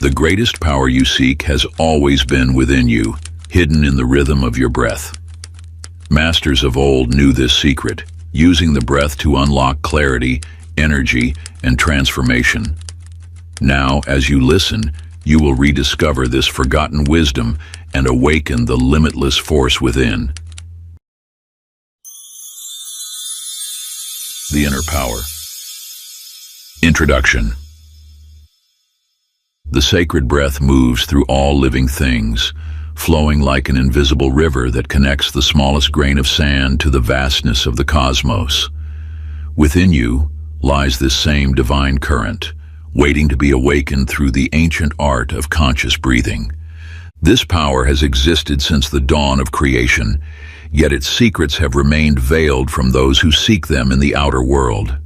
The greatest power you seek has always been within you, hidden in the rhythm of your breath. Masters of old knew this secret, using the breath to unlock clarity, energy, and transformation. Now, as you listen, you will rediscover this forgotten wisdom and awaken the limitless force within. The inner power. Introduction. The sacred breath moves through all living things, flowing like an invisible river that connects the smallest grain of sand to the vastness of the cosmos. Within you lies this same divine current, waiting to be awakened through the ancient art of conscious breathing. This power has existed since the dawn of creation, yet its secrets have remained veiled from those who seek them in the outer world.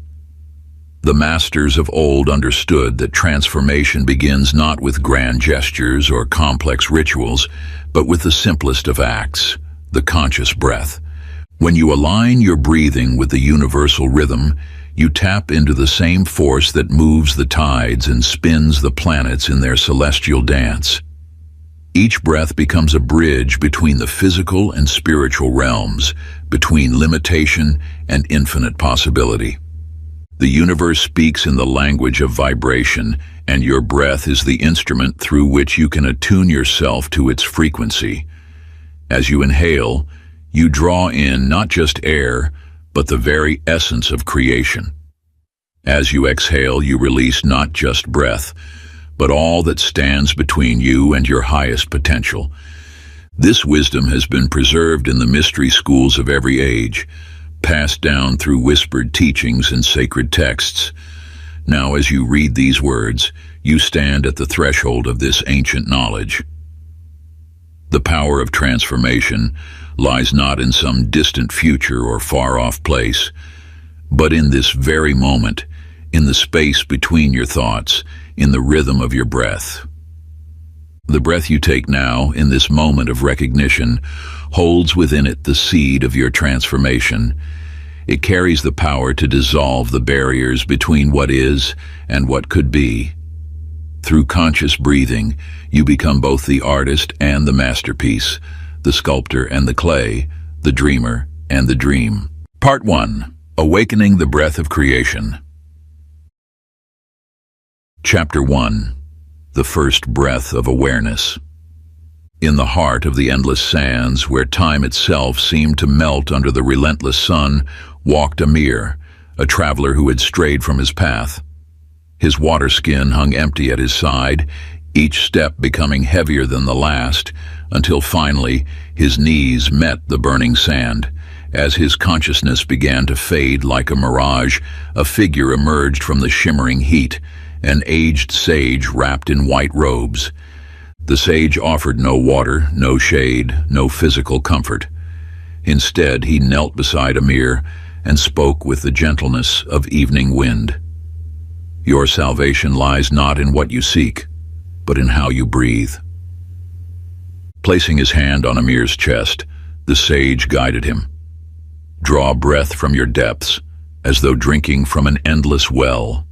The masters of old understood that transformation begins not with grand gestures or complex rituals, but with the simplest of acts, the conscious breath. When you align your breathing with the universal rhythm, you tap into the same force that moves the tides and spins the planets in their celestial dance. Each breath becomes a bridge between the physical and spiritual realms, between limitation and infinite possibility. The universe speaks in the language of vibration, and your breath is the instrument through which you can attune yourself to its frequency. As you inhale, you draw in not just air, but the very essence of creation. As you exhale, you release not just breath, but all that stands between you and your highest potential. This wisdom has been preserved in the mystery schools of every age, passed down through whispered teachings and sacred texts. Now, as you read these words, you stand at the threshold of this ancient knowledge. The power of transformation lies not in some distant future or far-off place, but in this very moment, in the space between your thoughts, in the rhythm of your breath. The breath you take now, in this moment of recognition, holds within it the seed of your transformation. It carries the power to dissolve the barriers between what is and what could be. Through conscious breathing, you become both the artist and the masterpiece, the sculptor and the clay, the dreamer and the dream. Part 1. Awakening the Breath of Creation. Chapter 1. The First Breath of Awareness. In the heart of the endless sands, where time itself seemed to melt under the relentless sun, walked Amir, a traveler who had strayed from his path. His water skin hung empty at his side, each step becoming heavier than the last, until finally his knees met the burning sand. As his consciousness began to fade like a mirage, a figure emerged from the shimmering heat, an aged sage wrapped in white robes. The sage offered no water, no shade, no physical comfort. Instead, he knelt beside Amir and spoke with the gentleness of evening wind. Your salvation lies not in what you seek, but in how you breathe. Placing his hand on Amir's chest, the sage guided him. Draw breath from your depths, as though drinking from an endless well.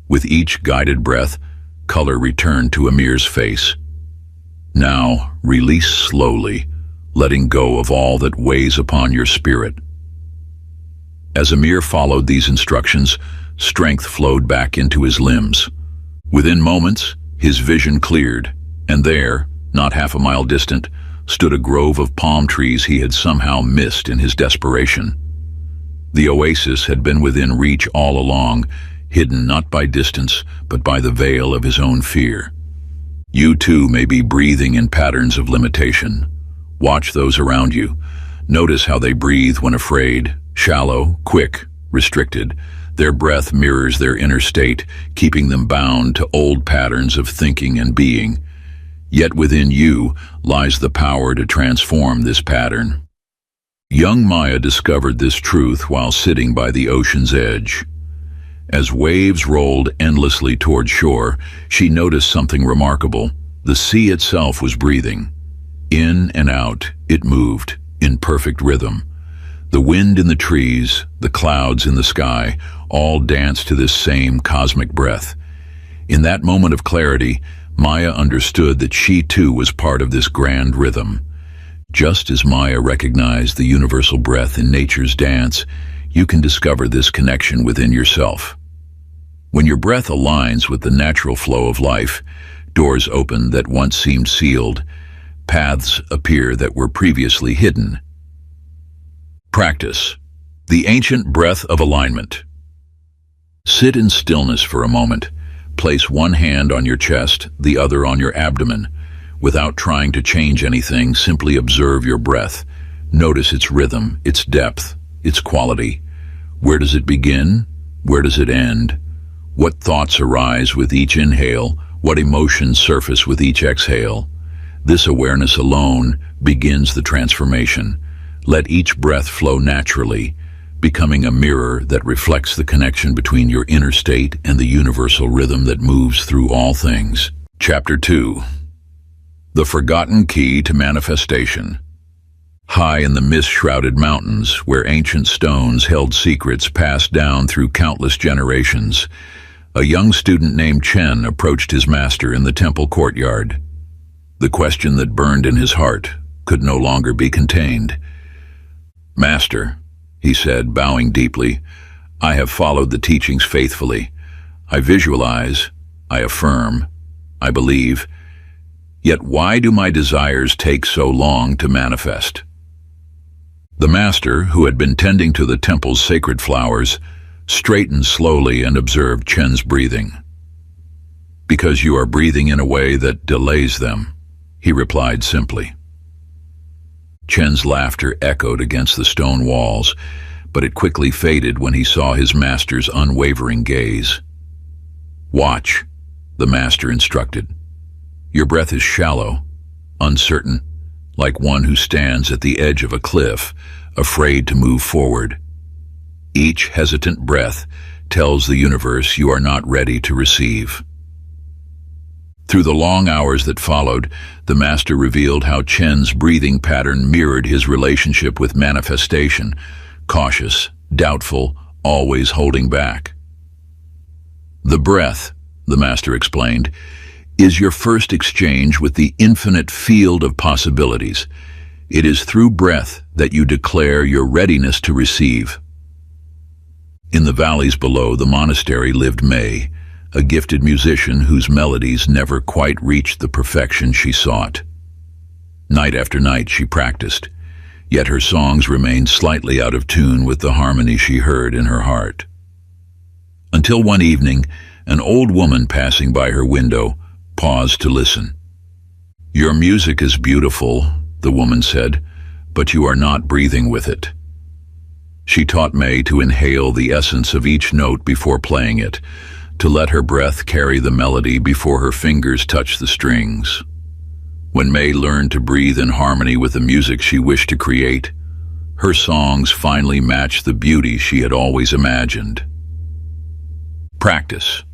With each guided breath, color returned to Amir's face. Now, release slowly, letting go of all that weighs upon your spirit. As Amir followed these instructions, strength flowed back into his limbs. Within moments, his vision cleared, and there, not half a mile distant, stood a grove of palm trees he had somehow missed in his desperation. The oasis had been within reach all along, hidden not by distance, but by the veil of his own fear. You too may be breathing in patterns of limitation. Watch those around you. Notice how they breathe when afraid, shallow, quick, restricted. Their breath mirrors their inner state, keeping them bound to old patterns of thinking and being. Yet within you lies the power to transform this pattern. Young Maya discovered this truth while sitting by the ocean's edge. As waves rolled endlessly toward shore, she noticed something remarkable. The sea itself was breathing. In and out, it moved, in perfect rhythm. The wind in the trees, the clouds in the sky, all danced to this same cosmic breath. In that moment of clarity, Maya understood that she too was part of this grand rhythm. Just as Maya recognized the universal breath in nature's dance, you can discover this connection within yourself. When your breath aligns with the natural flow of life, doors open that once seemed sealed, paths appear that were previously hidden. Practice. The ancient breath of alignment. Sit in stillness for a moment. Place one hand on your chest, the other on your abdomen. Without trying to change anything, simply observe your breath. Notice its rhythm, its depth, its quality. Where does it begin? Where does it end? What thoughts arise with each inhale? What emotions surface with each exhale? This awareness alone begins the transformation. Let each breath flow naturally, becoming a mirror that reflects the connection between your inner state and the universal rhythm that moves through all things. Chapter 2. The Forgotten Key to Manifestation. High in the mist-shrouded mountains, where ancient stones held secrets passed down through countless generations, a young student named Chen approached his master in the temple courtyard. The question that burned in his heart could no longer be contained. "Master," he said, bowing deeply, "I have followed the teachings faithfully. I visualize, I affirm, I believe. Yet why do my desires take so long to manifest?" The master, who had been tending to the temple's sacred flowers, straightened slowly and observed Chen's breathing. "Because you are breathing in a way that delays them," he replied simply. Chen's laughter echoed against the stone walls, but it quickly faded when he saw his master's unwavering gaze. "Watch," the master instructed. "Your breath is shallow, uncertain, like one who stands at the edge of a cliff, afraid to move forward. Each hesitant breath tells the universe you are not ready to receive." Through the long hours that followed, the master revealed how Chen's breathing pattern mirrored his relationship with manifestation, cautious, doubtful, always holding back. "The breath," the master explained, "is your first exchange with the infinite field of possibilities. It is through breath that you declare your readiness to receive." In the valleys below the monastery lived May, a gifted musician whose melodies never quite reached the perfection she sought. Night after night she practiced, yet her songs remained slightly out of tune with the harmony she heard in her heart. Until one evening, an old woman passing by her window paused to listen. "Your music is beautiful," the woman said, "but you are not breathing with it." She taught May to inhale the essence of each note before playing it, to let her breath carry the melody before her fingers touched the strings. When May learned to breathe in harmony with the music she wished to create, her songs finally matched the beauty she had always imagined. Practice.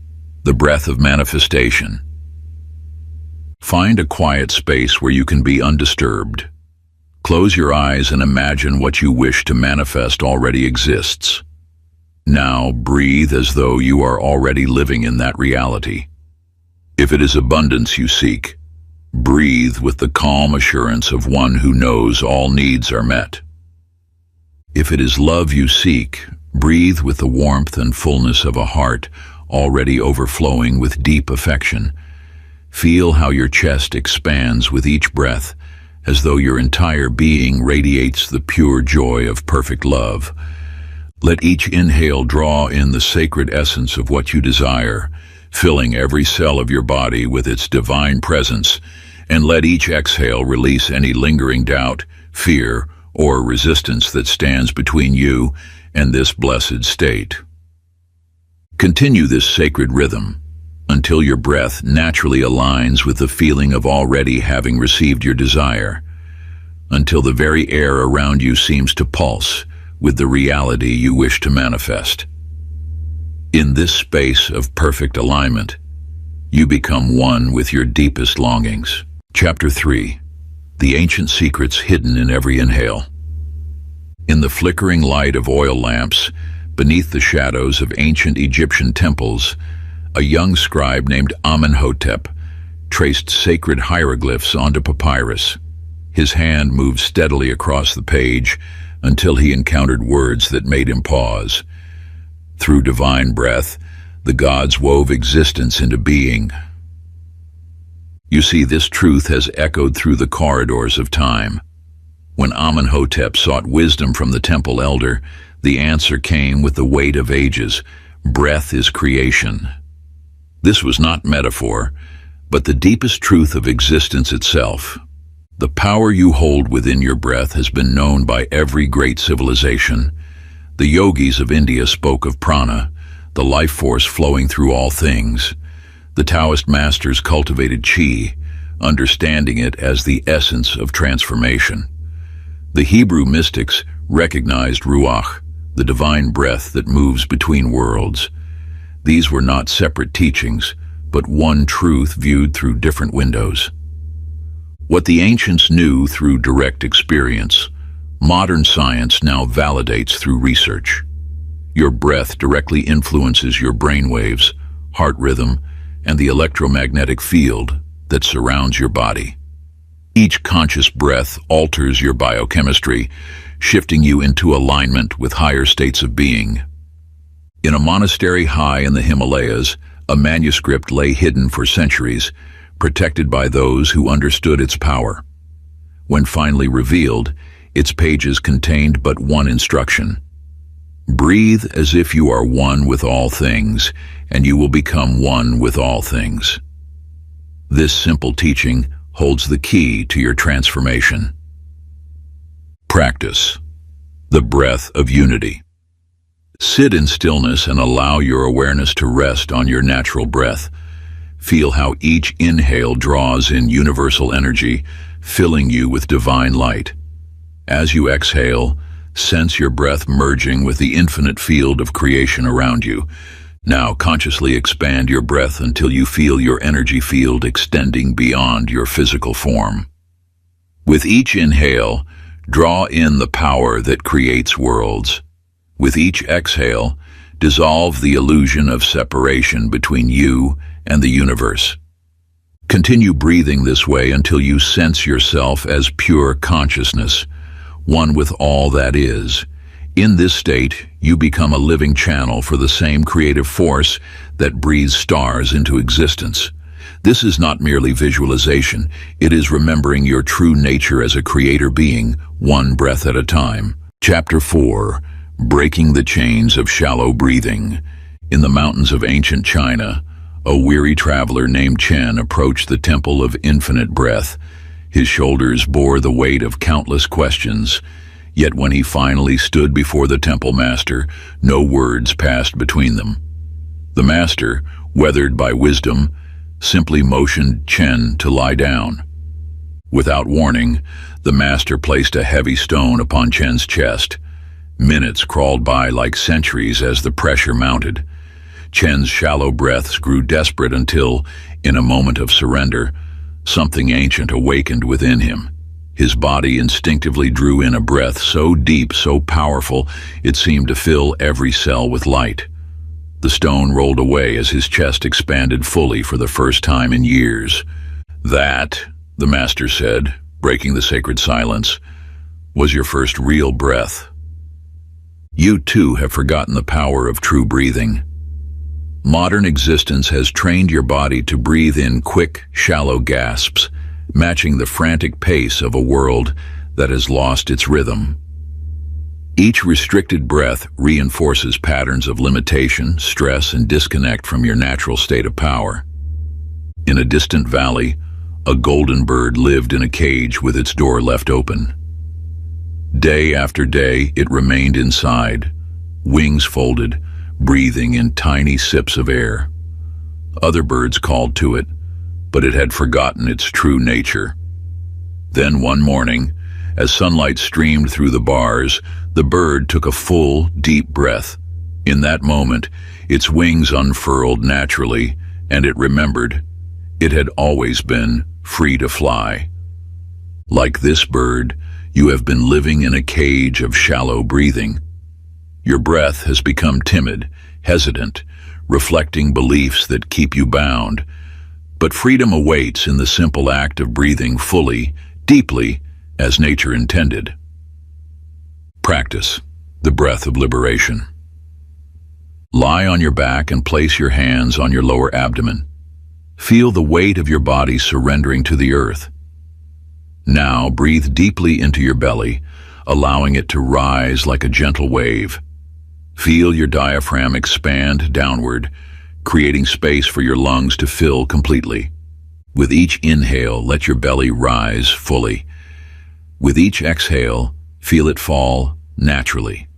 The breath of manifestation. Find a quiet space where you can be undisturbed. Close your eyes and imagine what you wish to manifest already exists. Now breathe as though you are already living in that reality. If it is abundance you seek, breathe with the calm assurance of one who knows all needs are met. If it is love you seek, breathe with the warmth and fullness of a heart already overflowing with deep affection. Feel how your chest expands with each breath, as though your entire being radiates the pure joy of perfect love. Let each inhale draw in the sacred essence of what you desire, filling every cell of your body with its divine presence, and let each exhale release any lingering doubt, fear, or resistance that stands between you and this blessed state. Continue this sacred rhythm until your breath naturally aligns with the feeling of already having received your desire, until the very air around you seems to pulse with the reality you wish to manifest. In this space of perfect alignment, you become one with your deepest longings. Chapter 3. The Ancient Secrets Hidden in Every Inhale. In the flickering light of oil lamps, beneath the shadows of ancient Egyptian temples, a young scribe named Amenhotep traced sacred hieroglyphs onto papyrus. His hand moved steadily across the page until he encountered words that made him pause. Through divine breath, the gods wove existence into being. You see, this truth has echoed through the corridors of time. When Amenhotep sought wisdom from the temple elder, the answer came with the weight of ages. Breath is creation. This was not metaphor, but the deepest truth of existence itself. The power you hold within your breath has been known by every great civilization. The yogis of India spoke of prana, the life force flowing through all things. The Taoist masters cultivated qi, understanding it as the essence of transformation. The Hebrew mystics recognized ruach, the divine breath that moves between worlds. These were not separate teachings, but one truth viewed through different windows. What the ancients knew through direct experience, modern science now validates through research. Your breath directly influences your brainwaves, heart rhythm, and the electromagnetic field that surrounds your body. Each conscious breath alters your biochemistry, shifting you into alignment with higher states of being. In a monastery high in the Himalayas, a manuscript lay hidden for centuries, protected by those who understood its power. When finally revealed, its pages contained but one instruction: breathe as if you are one with all things, and you will become one with all things. This simple teaching holds the key to your transformation. Practice. The breath of unity. Sit in stillness and allow your awareness to rest on your natural breath. Feel how each inhale draws in universal energy, filling you with divine light. As you exhale, sense your breath merging with the infinite field of creation around you. Now consciously expand your breath until you feel your energy field extending beyond your physical form. With each inhale, draw in the power that creates worlds. With each exhale, dissolve the illusion of separation between you and the universe. Continue breathing this way until you sense yourself as pure consciousness, one with all that is. In this state, you become a living channel for the same creative force that breathes stars into existence. This is not merely visualization, it is remembering your true nature as a creator being, one breath at a time. Chapter 4. Breaking the Chains of Shallow Breathing. In the mountains of ancient China, a weary traveler named Chen approached the temple of infinite breath. His shoulders bore the weight of countless questions, yet when he finally stood before the temple master, no words passed between them. The master, weathered by wisdom, simply motioned Chen to lie down. Without warning, the master placed a heavy stone upon Chen's chest. Minutes crawled by like centuries as the pressure mounted. Chen's shallow breaths grew desperate until, in a moment of surrender, something ancient awakened within him. His body instinctively drew in a breath so deep, so powerful, it seemed to fill every cell with light. The stone rolled away as his chest expanded fully for the first time in years. That, the master said, breaking the sacred silence, was your first real breath. You too have forgotten the power of true breathing. Modern existence has trained your body to breathe in quick, shallow gasps, matching the frantic pace of a world that has lost its rhythm. Each restricted breath reinforces patterns of limitation, stress, and disconnect from your natural state of power. In a distant valley, a golden bird lived in a cage with its door left open. Day after day, it remained inside, wings folded, breathing in tiny sips of air. Other birds called to it, but it had forgotten its true nature. Then one morning, as sunlight streamed through the bars, the bird took a full, deep breath. In that moment, its wings unfurled naturally, and it remembered. It had always been free to fly. Like this bird, you have been living in a cage of shallow breathing. Your breath has become timid, hesitant, reflecting beliefs that keep you bound. But freedom awaits in the simple act of breathing fully, deeply, as nature intended. Practice the breath of liberation. Lie on your back and place your hands on your lower abdomen. Feel the weight of your body surrendering to the earth. Now breathe deeply into your belly, allowing it to rise like a gentle wave. Feel your diaphragm expand downward, creating space for your lungs to fill completely. With each inhale, let your belly rise fully. With each exhale, feel it fall naturally.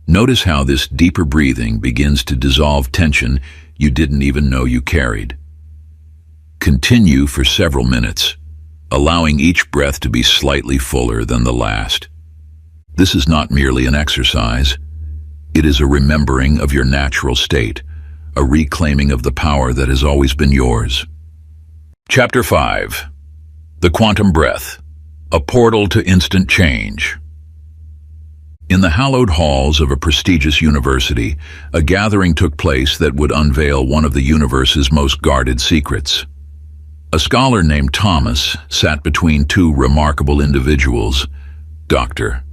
Notice how this deeper breathing begins to dissolve tension you didn't even know you carried. Continue for several minutes, allowing each breath to be slightly fuller than the last. This is not merely an exercise. It is a remembering of your natural state, a reclaiming of the power that has always been yours. Chapter 5. The Quantum Breath, a portal to instant change. In the hallowed halls of a prestigious university, a gathering took place that would unveil one of the universe's most guarded secrets. A scholar named Thomas sat between two remarkable individuals, Dr.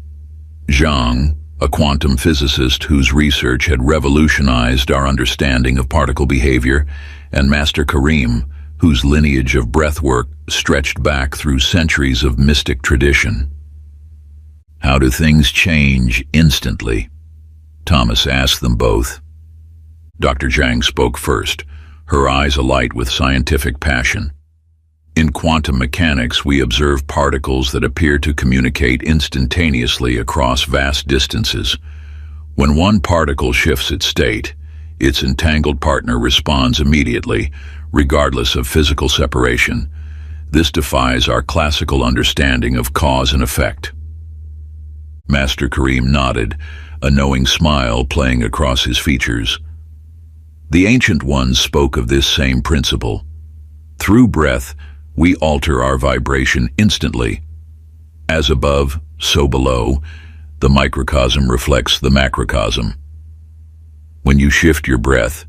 Zhang, a quantum physicist whose research had revolutionized our understanding of particle behavior, and Master Karim, whose lineage of breathwork stretched back through centuries of mystic tradition. How do things change instantly? Thomas asked them both. Dr. Zhang spoke first, her eyes alight with scientific passion. In quantum mechanics, we observe particles that appear to communicate instantaneously across vast distances. When one particle shifts its state, its entangled partner responds immediately, regardless of physical separation. This defies our classical understanding of cause and effect. Master Karim nodded, a knowing smile playing across his features. The Ancient Ones spoke of this same principle. Through breath, we alter our vibration instantly. As above, so below, the microcosm reflects the macrocosm. When you shift your breath,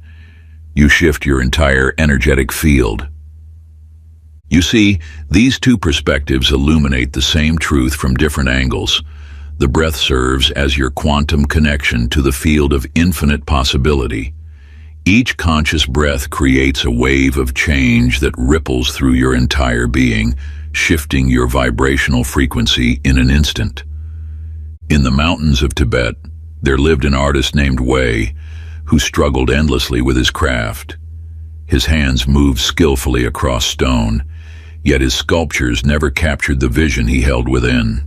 you shift your entire energetic field. You see, these two perspectives illuminate the same truth from different angles. The breath serves as your quantum connection to the field of infinite possibility. Each conscious breath creates a wave of change that ripples through your entire being, shifting your vibrational frequency in an instant. In the mountains of Tibet, there lived an artist named Wei, who struggled endlessly with his craft. His hands moved skillfully across stone, yet his sculptures never captured the vision he held within.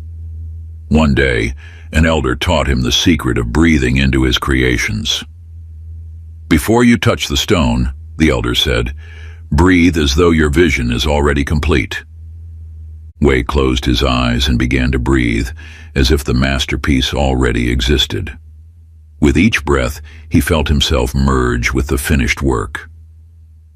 One day, an elder taught him the secret of breathing into his creations. "Before you touch the stone," the elder said, "breathe as though your vision is already complete." Wei closed his eyes and began to breathe, as if the masterpiece already existed. With each breath, he felt himself merge with the finished work.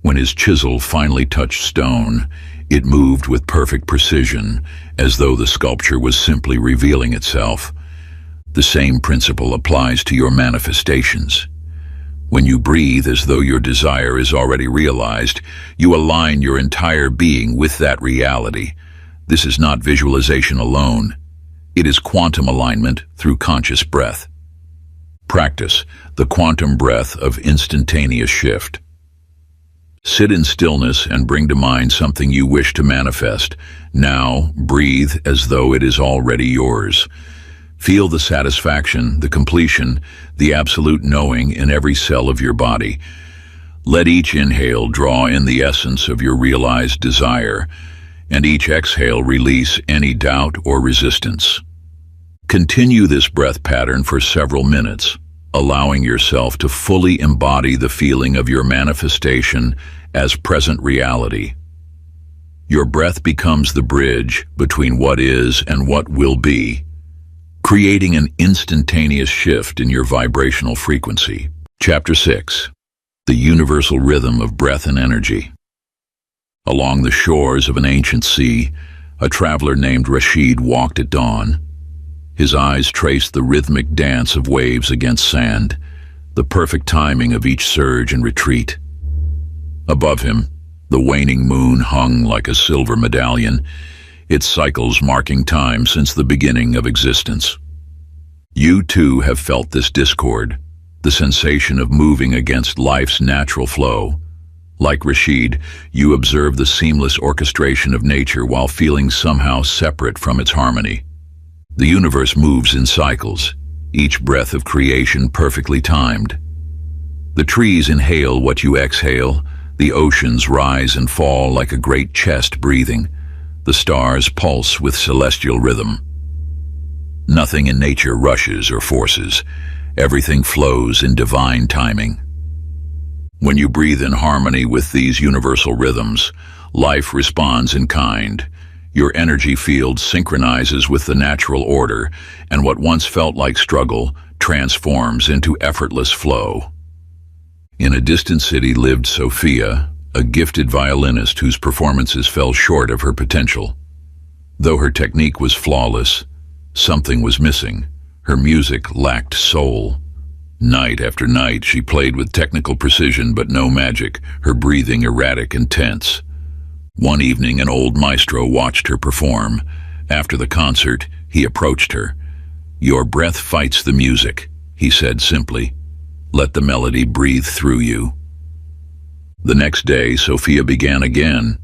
When his chisel finally touched stone, it moved with perfect precision, as though the sculpture was simply revealing itself. The same principle applies to your manifestations. When you breathe as though your desire is already realized, you align your entire being with that reality. This is not visualization alone. It is quantum alignment through conscious breath. Practice the quantum breath of instantaneous shift. Sit in stillness and bring to mind something you wish to manifest. Now, breathe as though it is already yours. Feel the satisfaction, the completion, the absolute knowing in every cell of your body. Let each inhale draw in the essence of your realized desire, and each exhale release any doubt or resistance. Continue this breath pattern for several minutes, allowing yourself to fully embody the feeling of your manifestation as present reality. Your breath becomes the bridge between what is and what will be, creating an instantaneous shift in your vibrational frequency. Chapter 6. The Universal Rhythm of Breath and Energy. Along the shores of an ancient sea, a traveler named Rashid walked at dawn. His eyes traced the rhythmic dance of waves against sand, the perfect timing of each surge and retreat. Above him, The waning moon hung like a silver medallion, its cycles marking time since the beginning of existence. You too have felt this discord, the sensation of moving against life's natural flow. Like Rashid, you observe the seamless orchestration of nature while feeling somehow separate from its harmony. The universe moves in cycles, each breath of creation perfectly timed. The trees inhale what you exhale, the oceans rise and fall like a great chest breathing, the stars pulse with celestial rhythm. Nothing in nature rushes or forces, everything flows in divine timing. When you breathe in harmony with these universal rhythms, life responds in kind. Your energy field synchronizes with the natural order, and what once felt like struggle transforms into effortless flow. In a distant city lived Sophia, a gifted violinist whose performances fell short of her potential. Though her technique was flawless, something was missing. Her music lacked soul. Night after night, she played with technical precision but no magic, her breathing erratic and tense. One evening, an old maestro watched her perform. After the concert, he approached her. "Your breath fights the music," he said simply. "Let the melody breathe through you." The next day, Sophia began again.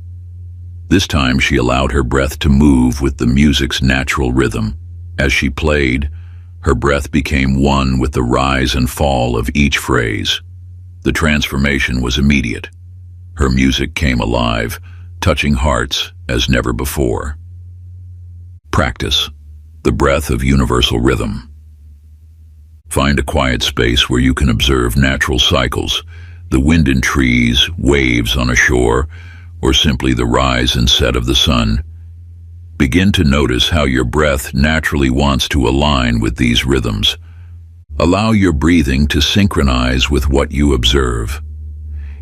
This time, she allowed her breath to move with the music's natural rhythm. As she played, her breath became one with the rise and fall of each phrase. The transformation was immediate. Her music came alive, touching hearts as never before. Practice the breath of universal rhythm. Find a quiet space where you can observe natural cycles, the wind in trees, waves on a shore, or simply the rise and set of the sun. Begin to notice how your breath naturally wants to align with these rhythms. Allow your breathing to synchronize with what you observe.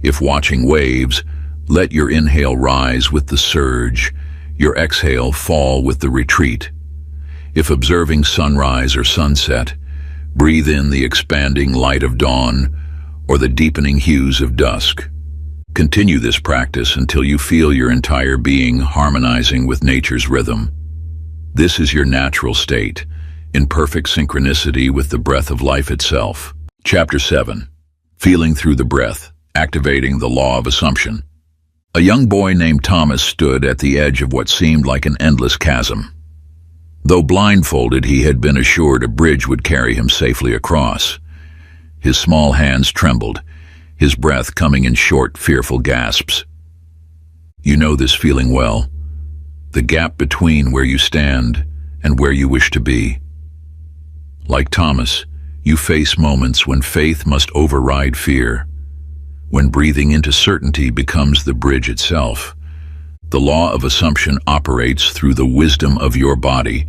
If watching waves, let your inhale rise with the surge, your exhale fall with the retreat. If observing sunrise or sunset, breathe in the expanding light of dawn or the deepening hues of dusk. Continue this practice until you feel your entire being harmonizing with nature's rhythm. This is your natural state, in perfect synchronicity with the breath of life itself. Chapter 7. Feeling through the breath, activating the law of assumption. A young boy named Thomas stood at the edge of what seemed like an endless chasm. Though blindfolded, he had been assured a bridge would carry him safely across. His small hands trembled, his breath coming in short, fearful gasps. You know this feeling well, the gap between where you stand and where you wish to be. Like Thomas, you face moments when faith must override fear, when breathing into certainty becomes the bridge itself. The law of assumption operates through the wisdom of your body.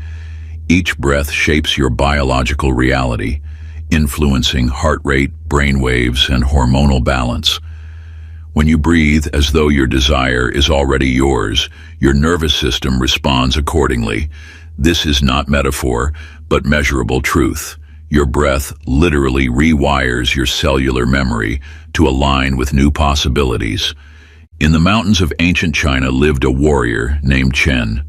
Each breath shapes your biological reality, influencing heart rate, brain waves, and hormonal balance. When you breathe as though your desire is already yours, your nervous system responds accordingly. This is not metaphor, but measurable truth. Your breath literally rewires your cellular memory to align with new possibilities. In the mountains of ancient China lived a warrior named Chen.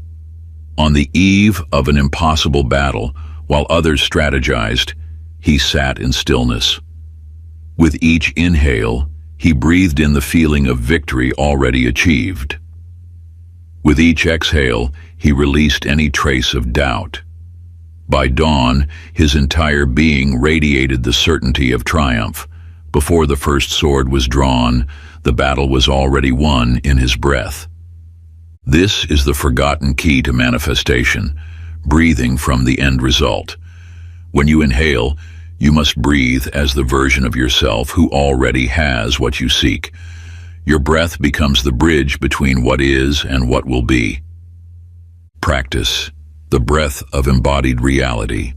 On the eve of an impossible battle, while others strategized, he sat in stillness. With each inhale, he breathed in the feeling of victory already achieved. With each exhale, he released any trace of doubt. By dawn, his entire being radiated the certainty of triumph. Before the first sword was drawn, the battle was already won in his breath. This is the forgotten key to manifestation, breathing from the end result. When you inhale, you must breathe as the version of yourself who already has what you seek. Your breath becomes the bridge between what is and what will be. Practice the breath of embodied reality.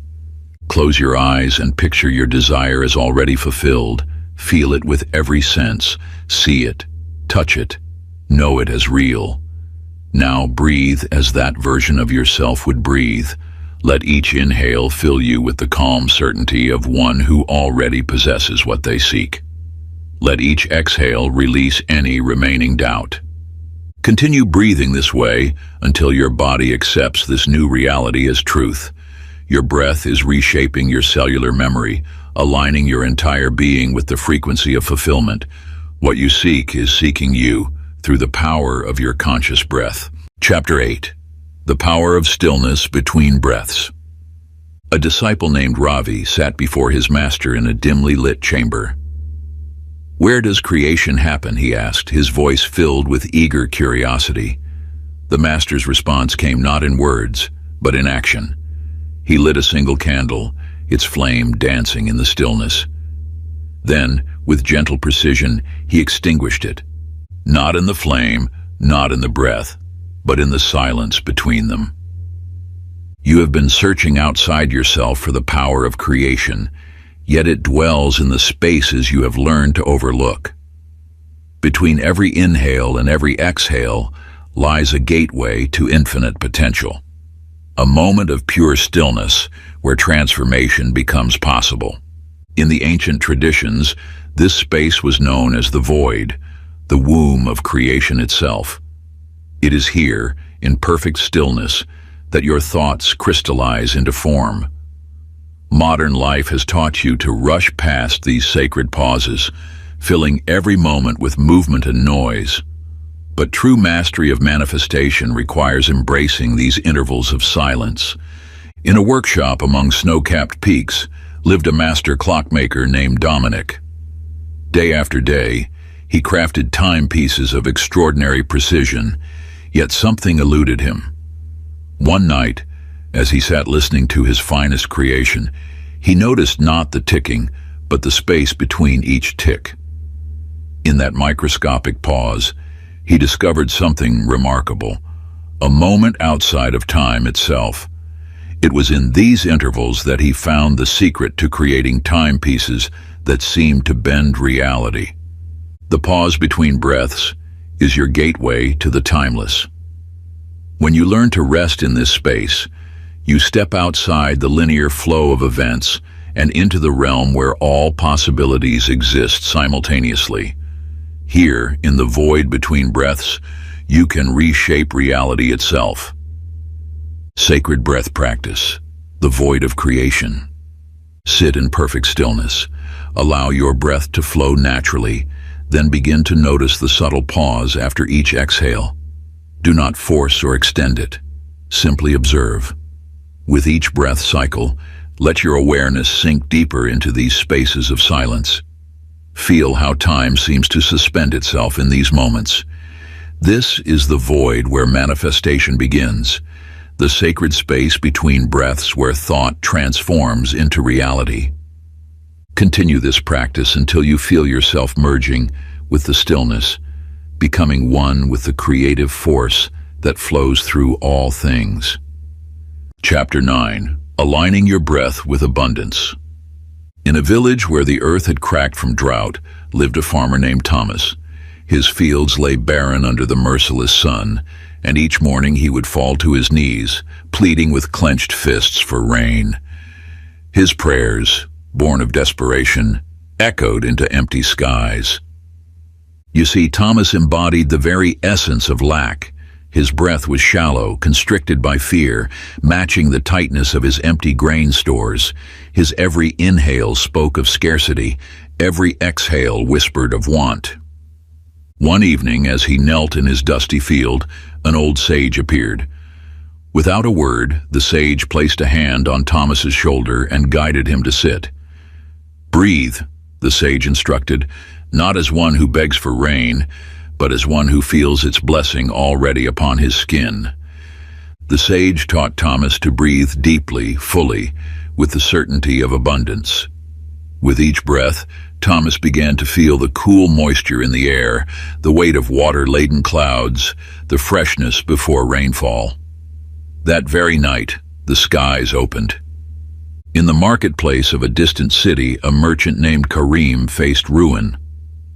Close your eyes and picture your desire as already fulfilled. Feel it with every sense. See it, touch it, know it as real. Now breathe as that version of yourself would breathe. Let each inhale fill you with the calm certainty of one who already possesses what they seek. Let each exhale release any remaining doubt. Continue breathing this way until your body accepts this new reality as truth. Your breath is reshaping your cellular memory, aligning your entire being with the frequency of fulfillment. What you seek is seeking you through the power of your conscious breath. Chapter 8. The Power of Stillness Between Breaths. A disciple named Ravi sat before his master in a dimly lit chamber. "Where does creation happen?" he asked, his voice filled with eager curiosity. The master's response came not in words, but in action. He lit a single candle, its flame dancing in the stillness. Then, with gentle precision, he extinguished it. Not in the flame, not in the breath, but in the silence between them. You have been searching outside yourself for the power of creation, yet it dwells in the spaces you have learned to overlook. Between every inhale and every exhale lies a gateway to infinite potential. A moment of pure stillness where transformation becomes possible. In the ancient traditions, this space was known as the void, the womb of creation itself. It is here, in perfect stillness, that your thoughts crystallize into form. Modern life has taught you to rush past these sacred pauses, filling every moment with movement and noise. But true mastery of manifestation requires embracing these intervals of silence. In a workshop among snow-capped peaks lived a master clockmaker named Dominic. Day after day, he crafted timepieces of extraordinary precision, yet something eluded him. One night, as he sat listening to his finest creation, he noticed not the ticking, but the space between each tick. In that microscopic pause, he discovered something remarkable, a moment outside of time itself. It was in these intervals that he found the secret to creating timepieces that seemed to bend reality. The pause between breaths is your gateway to the timeless. When you learn to rest in this space, you step outside the linear flow of events and into the realm where all possibilities exist simultaneously. Here, in the void between breaths, you can reshape reality itself. Sacred breath practice, the void of creation. Sit in perfect stillness. Allow your breath to flow naturally, then begin to notice the subtle pause after each exhale. Do not force or extend it. Simply observe. With each breath cycle, let your awareness sink deeper into these spaces of silence. Feel how time seems to suspend itself in these moments. This is the void where manifestation begins, the sacred space between breaths where thought transforms into reality. Continue this practice until you feel yourself merging with the stillness, becoming one with the creative force that flows through all things. Chapter 9. Aligning your breath with abundance. In a village where the earth had cracked from drought lived a farmer named Thomas. His fields lay barren under the merciless sun, and each morning he would fall to his knees, pleading with clenched fists for rain. His prayers, born of desperation, echoed into empty skies. You see, Thomas embodied the very essence of lack. His breath was shallow, constricted by fear, matching the tightness of his empty grain stores. His every inhale spoke of scarcity, every exhale whispered of want. One evening, as he knelt in his dusty field, an old sage appeared. Without a word, the sage placed a hand on Thomas's shoulder and guided him to sit. "Breathe," the sage instructed, not as one who begs for rain, but as one who feels its blessing already upon his skin. The sage taught Thomas to breathe deeply, fully, with the certainty of abundance. With each breath, Thomas began to feel the cool moisture in the air, the weight of water-laden clouds, the freshness before rainfall. That very night, the skies opened. In the marketplace of a distant city, a merchant named Karim faced ruin.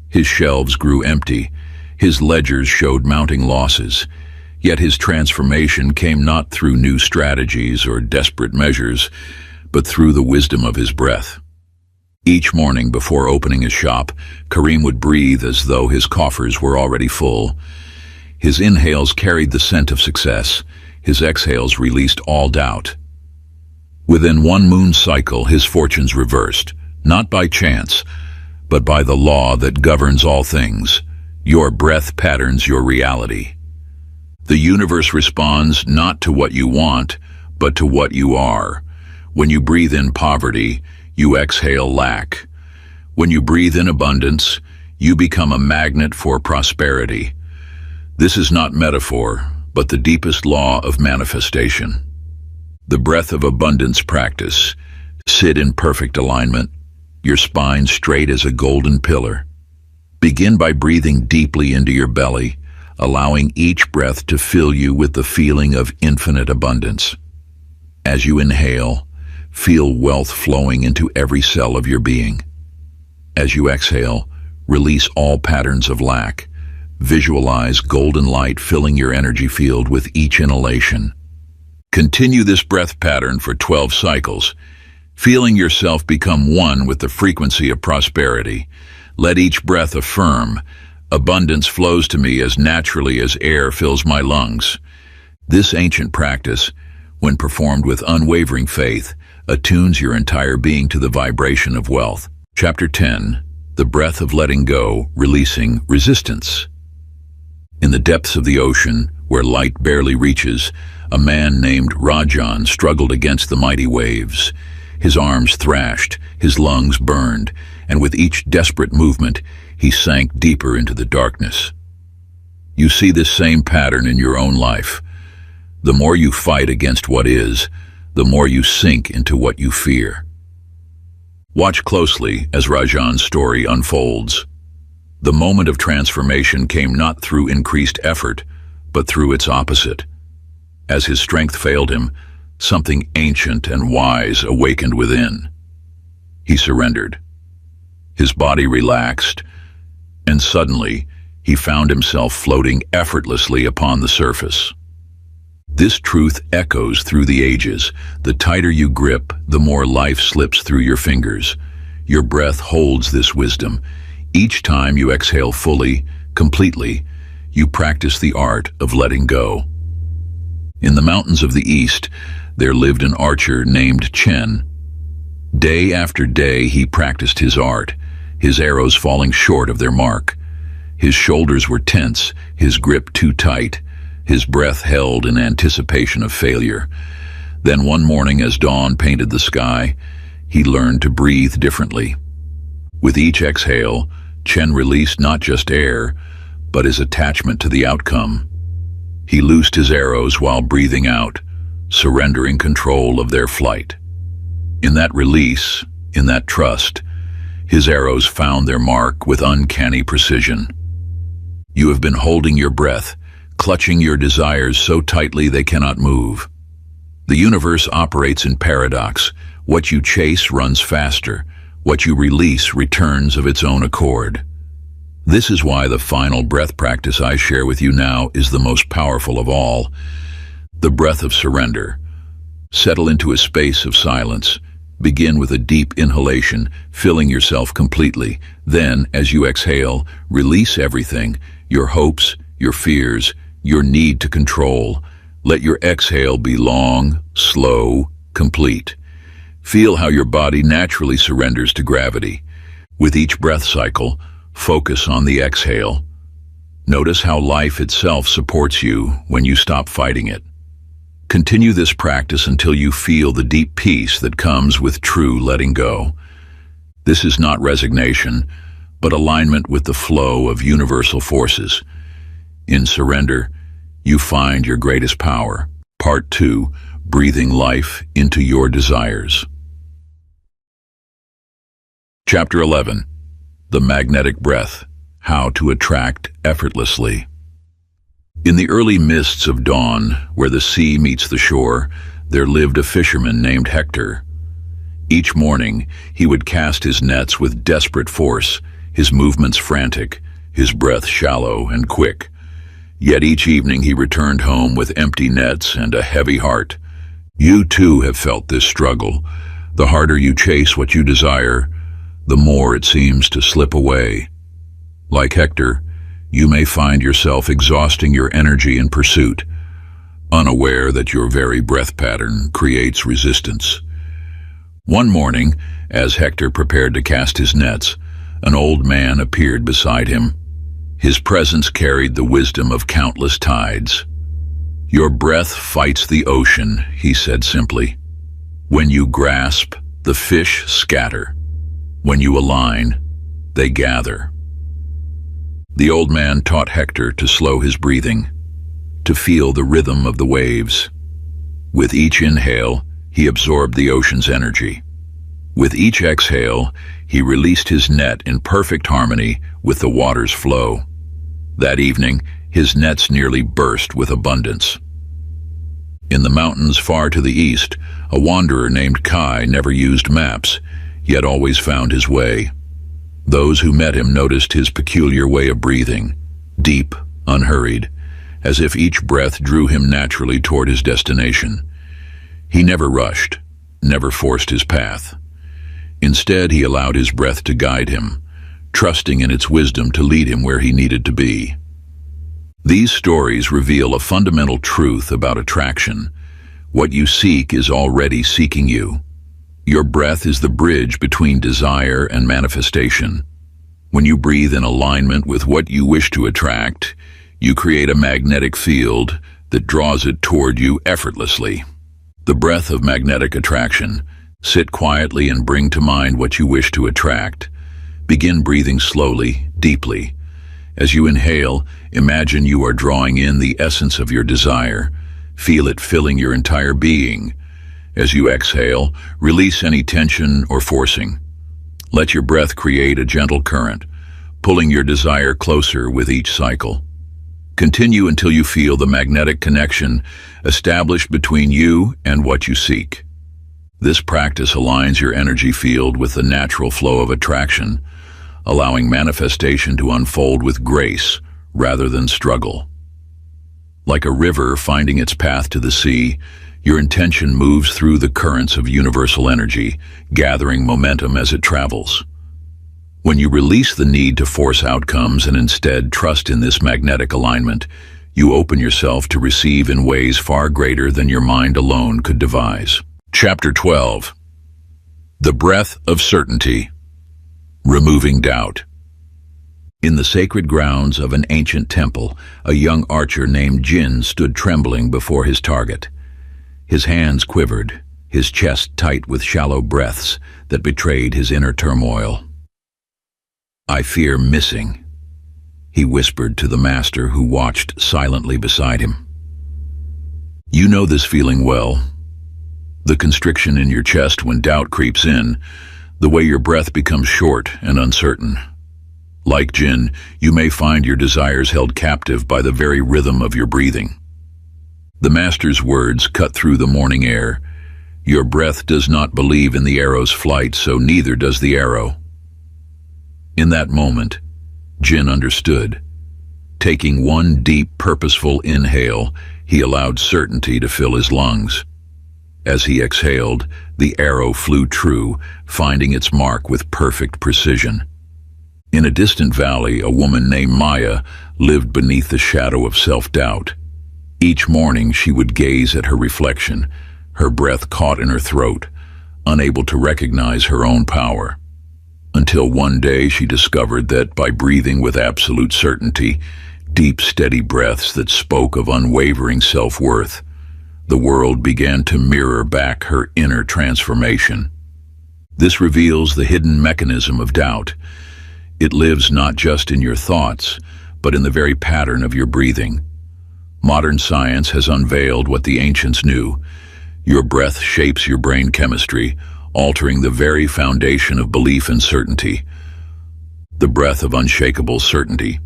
His shelves grew empty, his ledgers showed mounting losses, yet his transformation came not through new strategies or desperate measures, but through the wisdom of his breath. Each morning before opening his shop, Karim would breathe as though his coffers were already full. His inhales carried the scent of success. His exhales released all doubt. Within one moon cycle, his fortunes reversed, not by chance, but by the law that governs all things. Your breath patterns your reality. The universe responds not to what you want, but to what you are. When you breathe in poverty, you exhale lack. When you breathe in abundance, you become a magnet for prosperity. This is not metaphor, but the deepest law of manifestation. The breath of abundance practice. Sit in perfect alignment, your spine straight as a golden pillar. Begin by breathing deeply into your belly, allowing each breath to fill you with the feeling of infinite abundance. As you inhale, feel wealth flowing into every cell of your being. As you exhale, release all patterns of lack. Visualize golden light filling your energy field with each inhalation. Continue this breath pattern for 12 cycles, feeling yourself become one with the frequency of prosperity. Let each breath affirm, abundance flows to me as naturally as air fills my lungs. This ancient practice, when performed with unwavering faith, attunes your entire being to the vibration of wealth. Chapter 10. The breath of letting go, releasing resistance. In the depths of the ocean, where light barely reaches, a man named Rajan struggled against the mighty waves. His arms thrashed, his lungs burned, and with each desperate movement, he sank deeper into the darkness. You see this same pattern in your own life. The more you fight against what is, the more you sink into what you fear. Watch closely as Rajan's story unfolds. The moment of transformation came not through increased effort, but through its opposite. As his strength failed him, something ancient and wise awakened within. He surrendered. His body relaxed, and suddenly he found himself floating effortlessly upon the surface. This truth echoes through the ages. The tighter you grip, the more life slips through your fingers. Your breath holds this wisdom. Each time you exhale fully, completely, you practice the art of letting go. In the mountains of the east, there lived an archer named Chen. Day after day he practiced his art, his arrows falling short of their mark. His shoulders were tense, his grip too tight, his breath held in anticipation of failure. Then one morning, as dawn painted the sky, he learned to breathe differently. With each exhale, Chen released not just air, but his attachment to the outcome. He loosed his arrows while breathing out, surrendering control of their flight. In that release, in that trust, his arrows found their mark with uncanny precision. You have been holding your breath, clutching your desires so tightly they cannot move. The universe operates in paradox. What you chase runs faster. What you release returns of its own accord. This is why the final breath practice I share with you now is the most powerful of all. The breath of surrender. Settle into a space of silence. Begin with a deep inhalation, filling yourself completely. Then, as you exhale, release everything, your hopes, your fears, your need to control. Let your exhale be long, slow, complete. Feel how your body naturally surrenders to gravity. With each breath cycle, focus on the exhale. Notice how life itself supports you when you stop fighting it. Continue this practice until you feel the deep peace that comes with true letting go. This is not resignation, but alignment with the flow of universal forces. In surrender, you find your greatest power. Part 2, breathing life into your desires. Chapter 11. The magnetic breath, how to attract effortlessly. In the early mists of dawn, where the sea meets the shore, there lived a fisherman named Hector. Each morning, he would cast his nets with desperate force, his movements frantic, his breath shallow and quick. Yet each evening he returned home with empty nets and a heavy heart. You too have felt this struggle. The harder you chase what you desire, the more it seems to slip away. Like Hector, you may find yourself exhausting your energy in pursuit, unaware that your very breath pattern creates resistance. One morning, as Hector prepared to cast his nets, an old man appeared beside him. His presence carried the wisdom of countless tides. "Your breath fights the ocean," he said simply. "When you grasp, the fish scatter. When you align, they gather." The old man taught Hector to slow his breathing, to feel the rhythm of the waves. With each inhale, he absorbed the ocean's energy. With each exhale, he released his net in perfect harmony with the water's flow. That evening, his nets nearly burst with abundance. In the mountains far to the east, a wanderer named Kai never used maps, yet always found his way. Those who met him noticed his peculiar way of breathing, deep, unhurried, as if each breath drew him naturally toward his destination. He never rushed, never forced his path. Instead, he allowed his breath to guide him, trusting in its wisdom to lead him where he needed to be. These stories reveal a fundamental truth about attraction. What you seek is already seeking you. Your breath is the bridge between desire and manifestation. When you breathe in alignment with what you wish to attract, you create a magnetic field that draws it toward you effortlessly. The breath of magnetic attraction. Sit quietly and bring to mind what you wish to attract. Begin breathing slowly, deeply. As you inhale, imagine you are drawing in the essence of your desire. Feel it filling your entire being. As you exhale, release any tension or forcing. Let your breath create a gentle current, pulling your desire closer with each cycle. Continue until you feel the magnetic connection established between you and what you seek. This practice aligns your energy field with the natural flow of attraction, allowing manifestation to unfold with grace rather than struggle. Like a river finding its path to the sea, your intention moves through the currents of universal energy, gathering momentum as it travels. When you release the need to force outcomes and instead trust in this magnetic alignment, you open yourself to receive in ways far greater than your mind alone could devise. Chapter 12. The Breath of Certainty. Removing Doubt. In the sacred grounds of an ancient temple, a young archer named Jin stood trembling before his target. His hands quivered, his chest tight with shallow breaths that betrayed his inner turmoil. "I fear missing," he whispered to the master who watched silently beside him. "You know this feeling well. The constriction in your chest when doubt creeps in, the way your breath becomes short and uncertain. Like Jin, you may find your desires held captive by the very rhythm of your breathing." The master's words cut through the morning air. "Your breath does not believe in the arrow's flight, so neither does the arrow." In that moment, Jin understood. Taking one deep, purposeful inhale, he allowed certainty to fill his lungs. As he exhaled, the arrow flew true, finding its mark with perfect precision. In a distant valley, a woman named Maya lived beneath the shadow of self-doubt. Each morning she would gaze at her reflection, her breath caught in her throat, unable to recognize her own power. Until one day she discovered that by breathing with absolute certainty, deep, steady breaths that spoke of unwavering self-worth, the world began to mirror back her inner transformation. This reveals the hidden mechanism of doubt. It lives not just in your thoughts, but in the very pattern of your breathing. Modern science has unveiled what the ancients knew. Your breath shapes your brain chemistry, altering the very foundation of belief and certainty. The breath of unshakable certainty.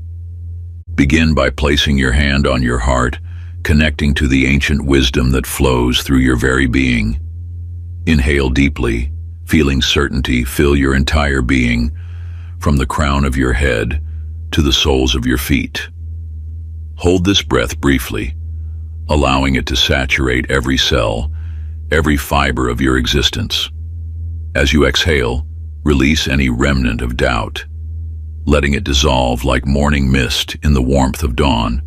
Begin by placing your hand on your heart, connecting to the ancient wisdom that flows through your very being. Inhale deeply, feeling certainty fill your entire being, from the crown of your head to the soles of your feet. Hold this breath briefly, allowing it to saturate every cell, every fiber of your existence. As you exhale, release any remnant of doubt. letting it dissolve like morning mist in the warmth of dawn.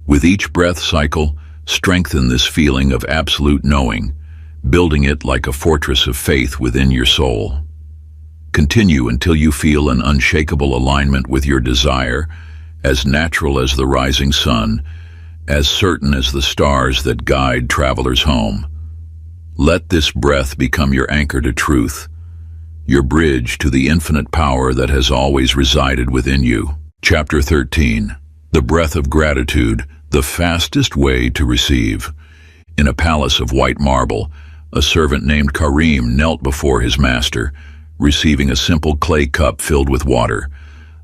With each breath cycle, strengthen this feeling of absolute knowing, building it like a fortress of faith within your soul. Continue until you feel an unshakable alignment with your desire, as natural as the rising sun, as certain as the stars that guide travelers home. Let this breath become your anchor to truth, your bridge to the infinite power that has always resided within you. Chapter 13. The breath of gratitude, the fastest way to receive. In a palace of white marble, a servant named Karim knelt before his master, receiving a simple clay cup filled with water.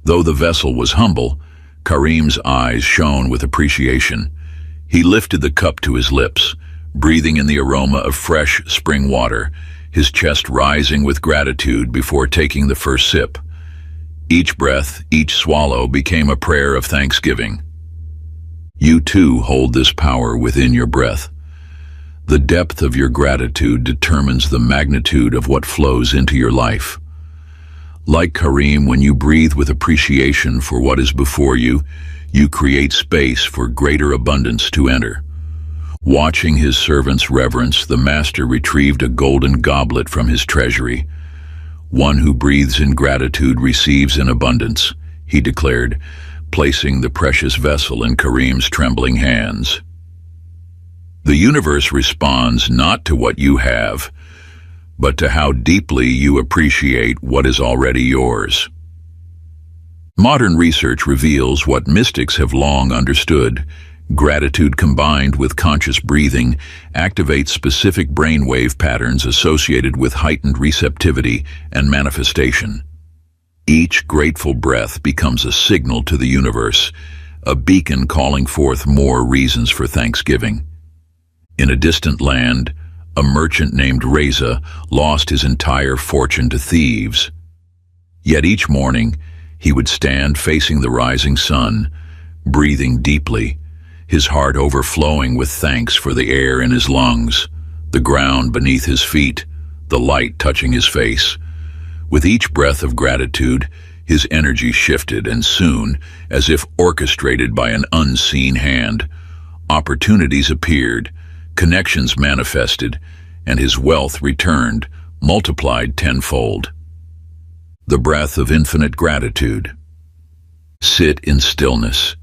Though the vessel was humble, Karim's eyes shone with appreciation. He lifted the cup to his lips, breathing in the aroma of fresh spring water, his chest rising with gratitude before taking the first sip. Each breath, each swallow became a prayer of thanksgiving. You too hold this power within your breath. The depth of your gratitude determines the magnitude of what flows into your life. Like Karim, when you breathe with appreciation for what is before you, you create space for greater abundance to enter. Watching his servant's reverence, the master retrieved a golden goblet from his treasury. One who breathes in gratitude receives in abundance, he declared, placing the precious vessel in Karim's trembling hands. The universe responds not to what you have, but to how deeply you appreciate what is already yours. Modern research reveals what mystics have long understood. Gratitude combined with conscious breathing activates specific brainwave patterns associated with heightened receptivity and manifestation. Each grateful breath becomes a signal to the universe, a beacon calling forth more reasons for thanksgiving. In a distant land, a merchant named Reza lost his entire fortune to thieves. Yet each morning, he would stand facing the rising sun, breathing deeply, his heart overflowing with thanks for the air in his lungs, the ground beneath his feet, the light touching his face. With each breath of gratitude, his energy shifted, and soon, as if orchestrated by an unseen hand, opportunities appeared, connections manifested, and his wealth returned, multiplied tenfold. The breath of infinite gratitude. Sit in stillness.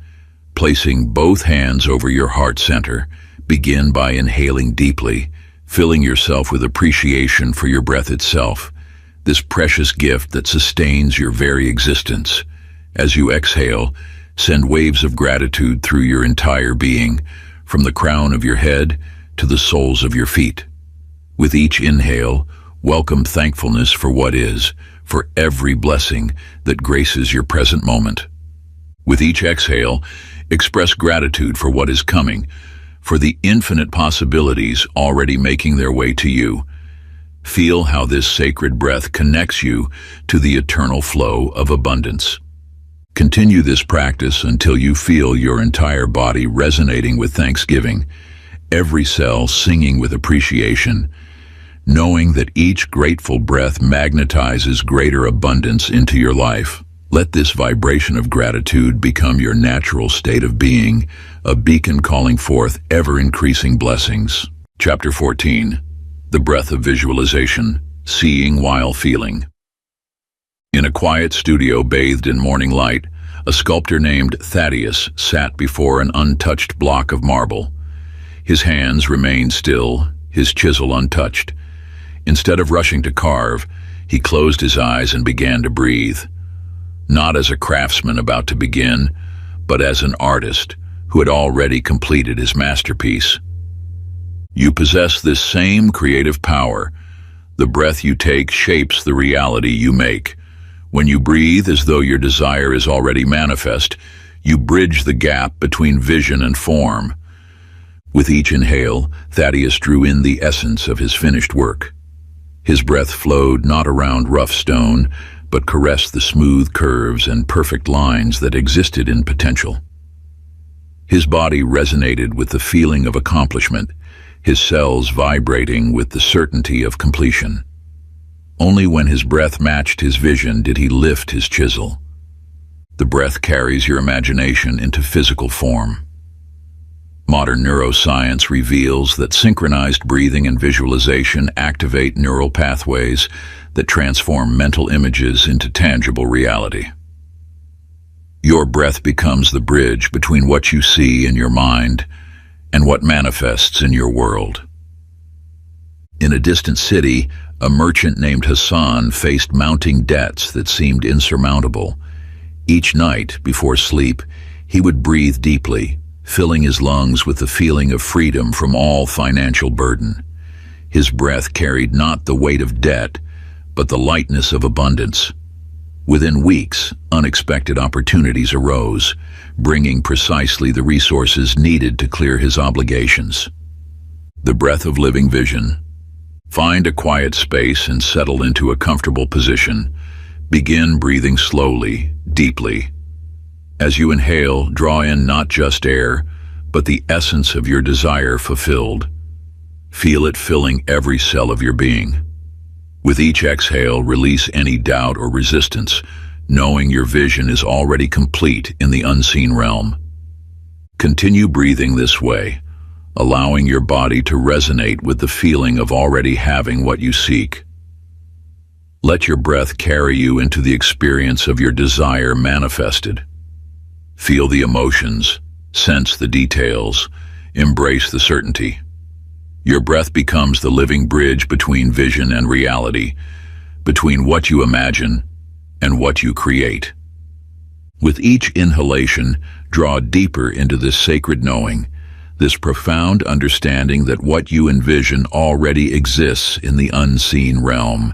Placing both hands over your heart center, begin by inhaling deeply, filling yourself with appreciation for your breath itself, this precious gift that sustains your very existence. As you exhale, send waves of gratitude through your entire being, from the crown of your head to the soles of your feet. With each inhale, welcome thankfulness for what is, for every blessing that graces your present moment. With each exhale, express gratitude for what is coming, for the infinite possibilities already making their way to you. Feel how this sacred breath connects you to the eternal flow of abundance. Continue this practice until you feel your entire body resonating with thanksgiving, every cell singing with appreciation, knowing that each grateful breath magnetizes greater abundance into your life. Let this vibration of gratitude become your natural state of being, a beacon calling forth ever-increasing blessings. Chapter 14. The breath of visualization, seeing while feeling. In a quiet studio bathed in morning light, a sculptor named Thaddeus sat before an untouched block of marble. His hands remained still, his chisel untouched. Instead of rushing to carve, he closed his eyes and began to breathe. Not as a craftsman about to begin, but as an artist who had already completed his masterpiece. You possess this same creative power. The breath you take shapes the reality you make. When you breathe as though your desire is already manifest, you bridge the gap between vision and form. With each inhale, Thaddeus drew in the essence of his finished work. His breath flowed not around rough stone, but caressed the smooth curves and perfect lines that existed in potential. His body resonated with the feeling of accomplishment, his cells vibrating with the certainty of completion. Only when his breath matched his vision did he lift his chisel. The breath carries your imagination into physical form. Modern neuroscience reveals that synchronized breathing and visualization activate neural pathways that transform mental images into tangible reality. Your breath becomes the bridge between what you see in your mind and what manifests in your world. In a distant city, a merchant named Hassan faced mounting debts that seemed insurmountable. Each night, before sleep, he would breathe deeply, filling his lungs with the feeling of freedom from all financial burden. His breath carried not the weight of debt, but the lightness of abundance. Within weeks, unexpected opportunities arose, bringing precisely the resources needed to clear his obligations. The breath of living vision. Find a quiet space and settle into a comfortable position. Begin breathing slowly, deeply. As you inhale, draw in not just air, but the essence of your desire fulfilled. Feel it filling every cell of your being. With each exhale, release any doubt or resistance, knowing your vision is already complete in the unseen realm. Continue breathing this way, allowing your body to resonate with the feeling of already having what you seek. Let your breath carry you into the experience of your desire manifested. Feel the emotions, sense the details, embrace the certainty. Your breath becomes the living bridge between vision and reality, between what you imagine and what you create. With each inhalation, draw deeper into this sacred knowing, this profound understanding that what you envision already exists in the unseen realm.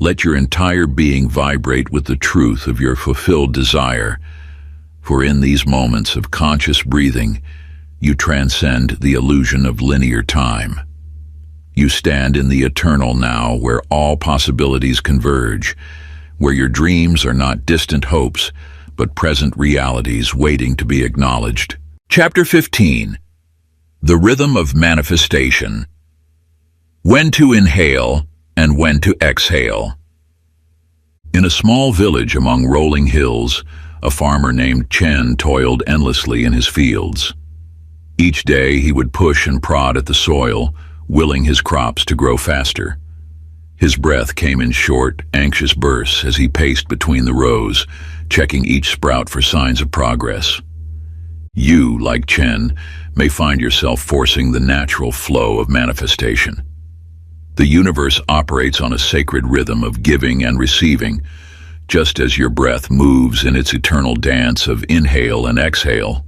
Let your entire being vibrate with the truth of your fulfilled desire, for in these moments of conscious breathing, you transcend the illusion of linear time. You stand in the eternal now, where all possibilities converge, where your dreams are not distant hopes, but present realities waiting to be acknowledged. Chapter 15. The Rhythm of Manifestation. When to inhale and when to exhale. In a small village among rolling hills, a farmer named Chen toiled endlessly in his fields. Each day he would push and prod at the soil, willing his crops to grow faster. His breath came in short, anxious bursts as he paced between the rows, checking each sprout for signs of progress. You, like Chen, may find yourself forcing the natural flow of manifestation. The universe operates on a sacred rhythm of giving and receiving, just as your breath moves in its eternal dance of inhale and exhale.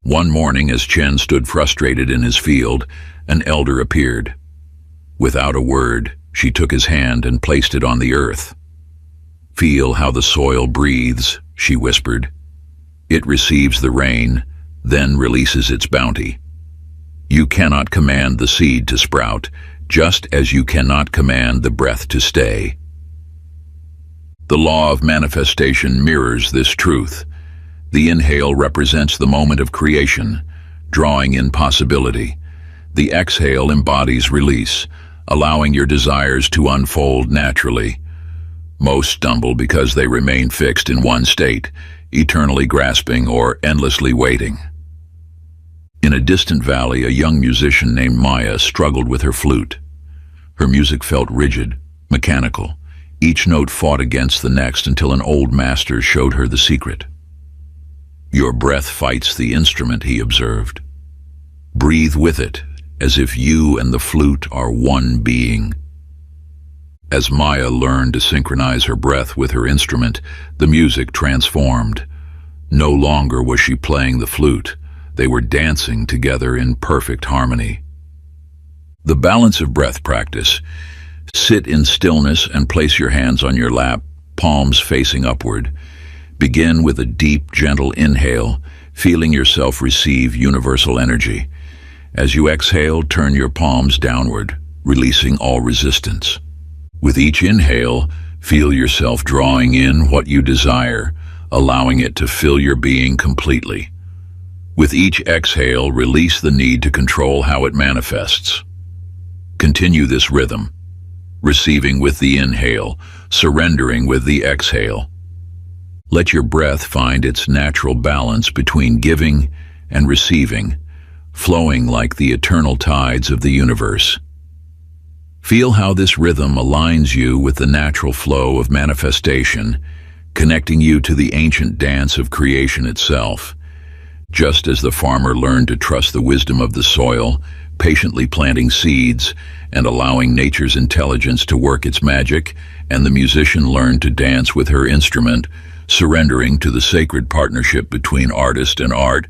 One morning, as Chen stood frustrated in his field, an elder appeared. Without a word, she took his hand and placed it on the earth. "Feel how the soil breathes," she whispered. "It receives the rain, then releases its bounty. You cannot command the seed to sprout, just as you cannot command the breath to stay." The law of manifestation mirrors this truth. The inhale represents the moment of creation, drawing in possibility. The exhale embodies release, allowing your desires to unfold naturally. Most stumble because they remain fixed in one state, eternally grasping or endlessly waiting. In a distant valley, a young musician named Maya struggled with her flute. Her music felt rigid, mechanical. Each note fought against the next until an old master showed her the secret. "Your breath fights the instrument," he observed. "Breathe with it, as if you and the flute are one being." As Maya learned to synchronize her breath with her instrument, the music transformed. No longer was she playing the flute. They were dancing together in perfect harmony. The balance of breath practice. Sit in stillness and place your hands on your lap, palms facing upward. Begin with a deep, gentle inhale, feeling yourself receive universal energy. As you exhale, turn your palms downward, releasing all resistance. With each inhale, feel yourself drawing in what you desire, allowing it to fill your being completely. With each exhale, release the need to control how it manifests. Continue this rhythm, receiving with the inhale, surrendering with the exhale. Let your breath find its natural balance between giving and receiving, flowing like the eternal tides of the universe. Feel how this rhythm aligns you with the natural flow of manifestation, connecting you to the ancient dance of creation itself. Just as the farmer learned to trust the wisdom of the soil, patiently planting seeds and allowing nature's intelligence to work its magic, and the musician learned to dance with her instrument, surrendering to the sacred partnership between artist and art,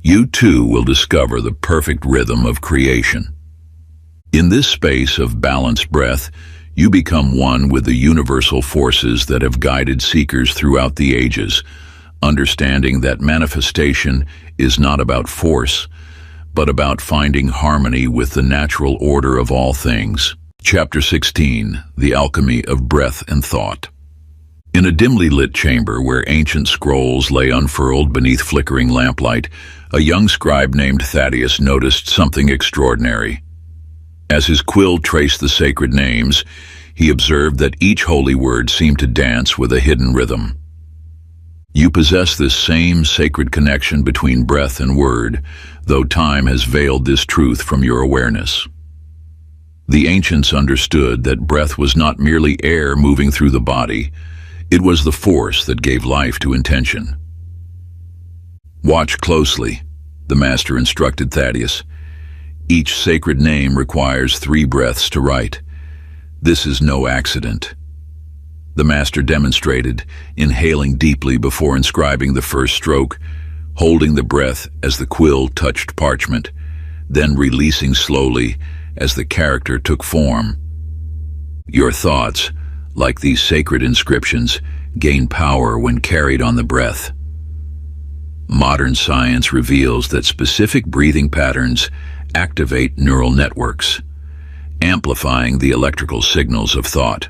you too will discover the perfect rhythm of creation. In this space of balanced breath, you become one with the universal forces that have guided seekers throughout the ages, understanding that manifestation is not about force, but about finding harmony with the natural order of all things. Chapter 16, The Alchemy of Breath and Thought. In a dimly lit chamber where ancient scrolls lay unfurled beneath flickering lamplight, a young scribe named Thaddeus noticed something extraordinary. As his quill traced the sacred names, he observed that each holy word seemed to dance with a hidden rhythm. You possess this same sacred connection between breath and word, though time has veiled this truth from your awareness. The ancients understood that breath was not merely air moving through the body, it was the force that gave life to intention. Watch closely, the master instructed Thaddeus. Each sacred name requires 3 breaths to write. This is no accident. The master demonstrated, inhaling deeply before inscribing the first stroke, holding the breath as the quill touched parchment, then releasing slowly as the character took form. Your thoughts, like these sacred inscriptions, gain power when carried on the breath. Modern science reveals that specific breathing patterns activate neural networks, amplifying the electrical signals of thought.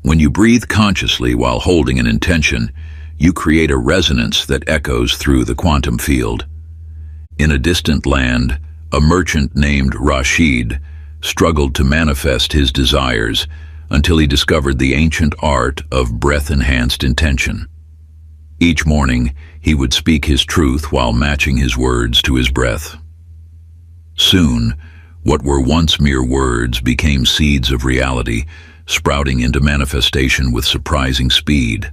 When you breathe consciously while holding an intention, you create a resonance that echoes through the quantum field. In a distant land, a merchant named Rashid struggled to manifest his desires until he discovered the ancient art of breath-enhanced intention. Each morning, he would speak his truth while matching his words to his breath. Soon, what were once mere words became seeds of reality, sprouting into manifestation with surprising speed.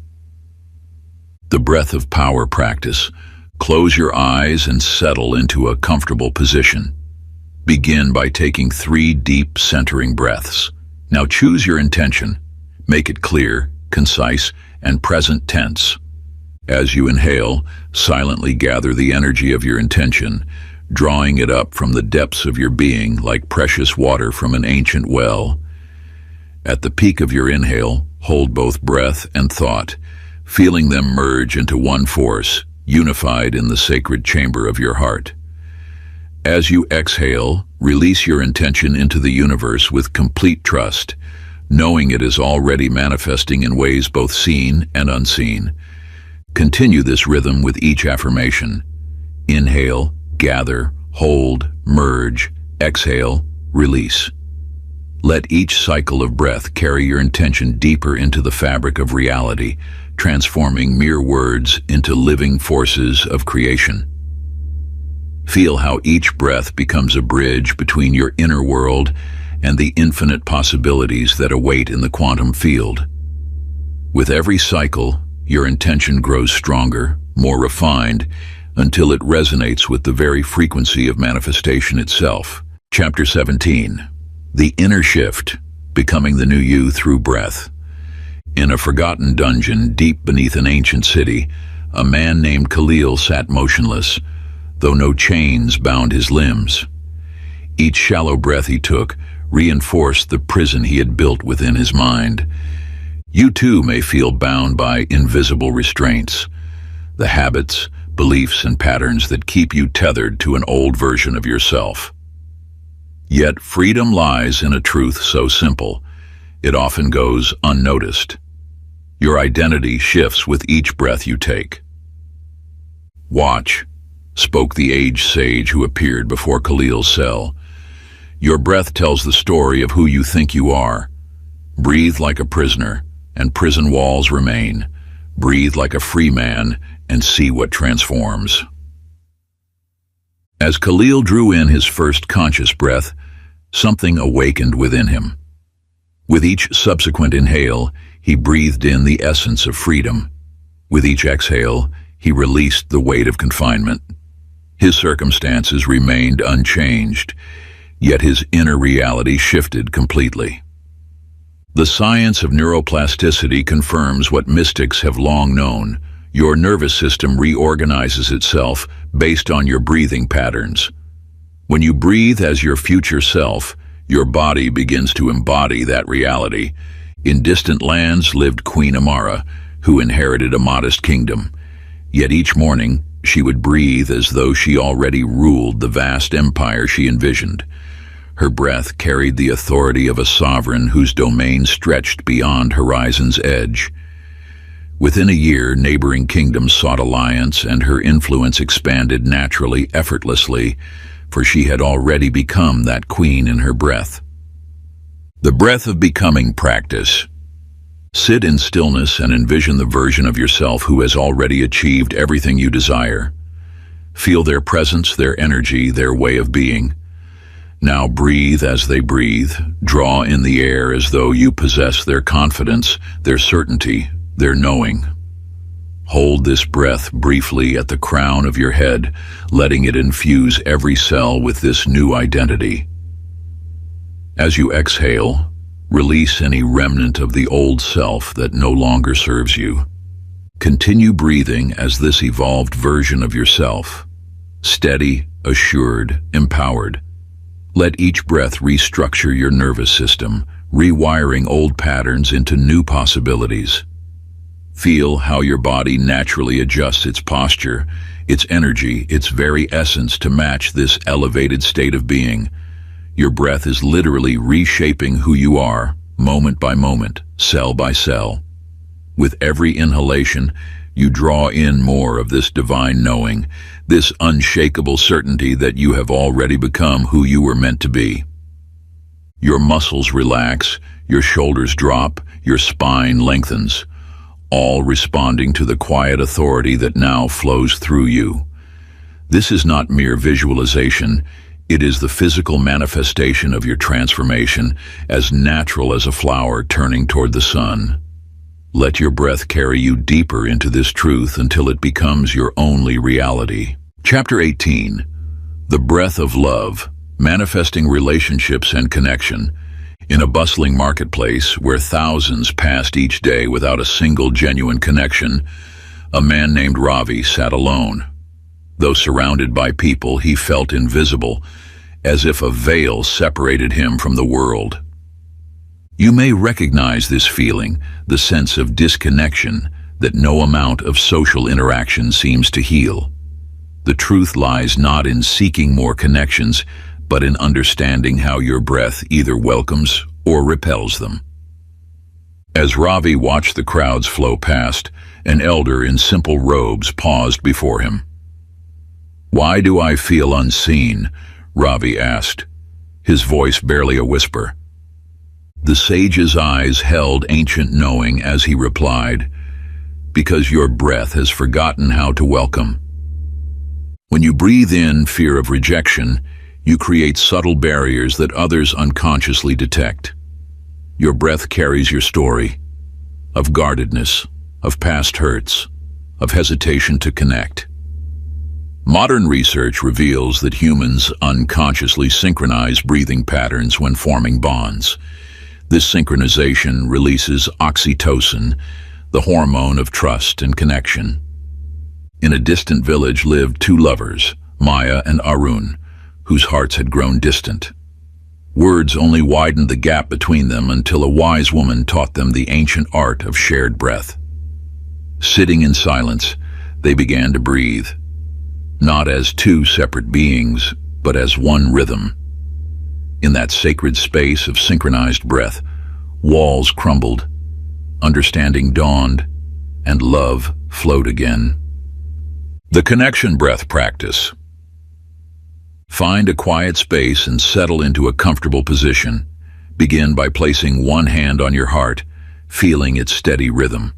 The breath of power practice. Close your eyes and settle into a comfortable position. Begin by taking 3 deep centering breaths. Now choose your intention. Make it clear, concise, and present tense. As you inhale, silently gather the energy of your intention, drawing it up from the depths of your being like precious water from an ancient well. At the peak of your inhale, hold both breath and thought, feeling them merge into one force, unified in the sacred chamber of your heart. As you exhale, release your intention into the universe with complete trust, knowing it is already manifesting in ways both seen and unseen. Continue this rhythm with each affirmation. Inhale, gather, hold, merge, exhale, release. Let each cycle of breath carry your intention deeper into the fabric of reality, transforming mere words into living forces of creation. Feel how each breath becomes a bridge between your inner world and the infinite possibilities that await in the quantum field. With every cycle, your intention grows stronger, more refined, until it resonates with the very frequency of manifestation itself. Chapter 17. The Inner Shift, Becoming the New You Through Breath. In a forgotten dungeon deep beneath an ancient city, a man named Khalil sat motionless, though no chains bound his limbs. Each shallow breath he took reinforced the prison he had built within his mind. You too may feel bound by invisible restraints, the habits, beliefs, and patterns that keep you tethered to an old version of yourself. Yet freedom lies in a truth so simple, it often goes unnoticed. Your identity shifts with each breath you take. Watch, spoke the aged sage who appeared before Khalil's cell. Your breath tells the story of who you think you are. Breathe like a prisoner, and prison walls remain. Breathe like a free man and see what transforms. As Khalil drew in his first conscious breath, something awakened within him. With each subsequent inhale, he breathed in the essence of freedom. With each exhale, he released the weight of confinement. His circumstances remained unchanged, yet his inner reality shifted completely. The science of neuroplasticity confirms what mystics have long known. Your nervous system reorganizes itself based on your breathing patterns. When you breathe as your future self, your body begins to embody that reality. In distant lands lived Queen Amara, who inherited a modest kingdom. Yet each morning, she would breathe as though she already ruled the vast empire she envisioned. Her breath carried the authority of a sovereign whose domain stretched beyond horizon's edge. Within a year, neighboring kingdoms sought alliance, and her influence expanded naturally, effortlessly, for she had already become that queen in her breath. The breath of becoming practice. Sit in stillness and envision the version of yourself who has already achieved everything you desire. Feel their presence, their energy, their way of being. Now breathe as they breathe. Draw in the air as though you possess their confidence, their certainty, their knowing. Hold this breath briefly at the crown of your head, letting it infuse every cell with this new identity. As you exhale, release any remnant of the old self that no longer serves you. Continue breathing as this evolved version of yourself, steady, assured, empowered. Let each breath restructure your nervous system, rewiring old patterns into new possibilities. Feel how your body naturally adjusts its posture, its energy, its very essence to match this elevated state of being. Your breath is literally reshaping who you are, moment by moment, cell by cell. With every inhalation, you draw in more of this divine knowing, this unshakable certainty that you have already become who you were meant to be. Your muscles relax, your shoulders drop, your spine lengthens, all responding to the quiet authority that now flows through you. This is not mere visualization. It is the physical manifestation of your transformation, as natural as a flower turning toward the sun. Let your breath carry you deeper into this truth until it becomes your only reality. Chapter 18. The Breath of Love, Manifesting Relationships and Connection. In a bustling marketplace where thousands passed each day without a single genuine connection, a man named Ravi sat alone. Though surrounded by people, he felt invisible, as if a veil separated him from the world. You may recognize this feeling, the sense of disconnection that no amount of social interaction seems to heal. The truth lies not in seeking more connections, but in understanding how your breath either welcomes or repels them. As Ravi watched the crowds flow past, an elder in simple robes paused before him. "Why do I feel unseen?" Ravi asked, his voice barely a whisper. The sage's eyes held ancient knowing as he replied, "Because your breath has forgotten how to welcome." When you breathe in fear of rejection, you create subtle barriers that others unconsciously detect. Your breath carries your story of guardedness, of past hurts, of hesitation to connect. Modern research reveals that humans unconsciously synchronize breathing patterns when forming bonds. This synchronization releases oxytocin, the hormone of trust and connection. In a distant village lived two lovers, Maya and Arun, whose hearts had grown distant. Words only widened the gap between them until a wise woman taught them the ancient art of shared breath. Sitting in silence, they began to breathe, not as two separate beings, but as one rhythm. In that sacred space of synchronized breath, walls crumbled, understanding dawned, and love flowed again. The connection breath practice. Find a quiet space and settle into a comfortable position. Begin by placing one hand on your heart, feeling its steady rhythm.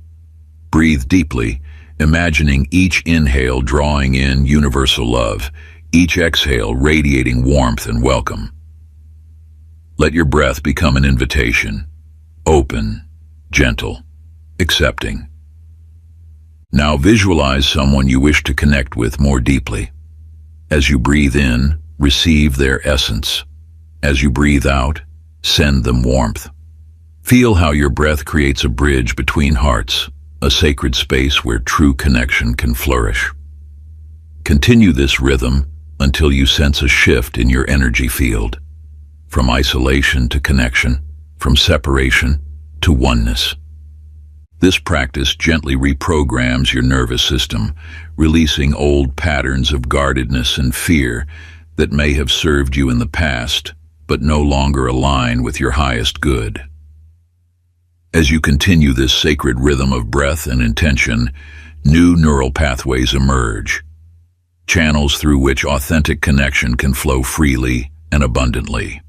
Breathe deeply, imagining each inhale drawing in universal love, each exhale radiating warmth and welcome. Let your breath become an invitation, open, gentle, accepting. Now visualize someone you wish to connect with more deeply. As you breathe in, receive their essence. As you breathe out, send them warmth. Feel how your breath creates a bridge between hearts, a sacred space where true connection can flourish. Continue this rhythm until you sense a shift in your energy field, from isolation to connection, from separation to oneness. This practice gently reprograms your nervous system, releasing old patterns of guardedness and fear that may have served you in the past, but no longer align with your highest good. As you continue this sacred rhythm of breath and intention, new neural pathways emerge, channels through which authentic connection can flow freely and abundantly.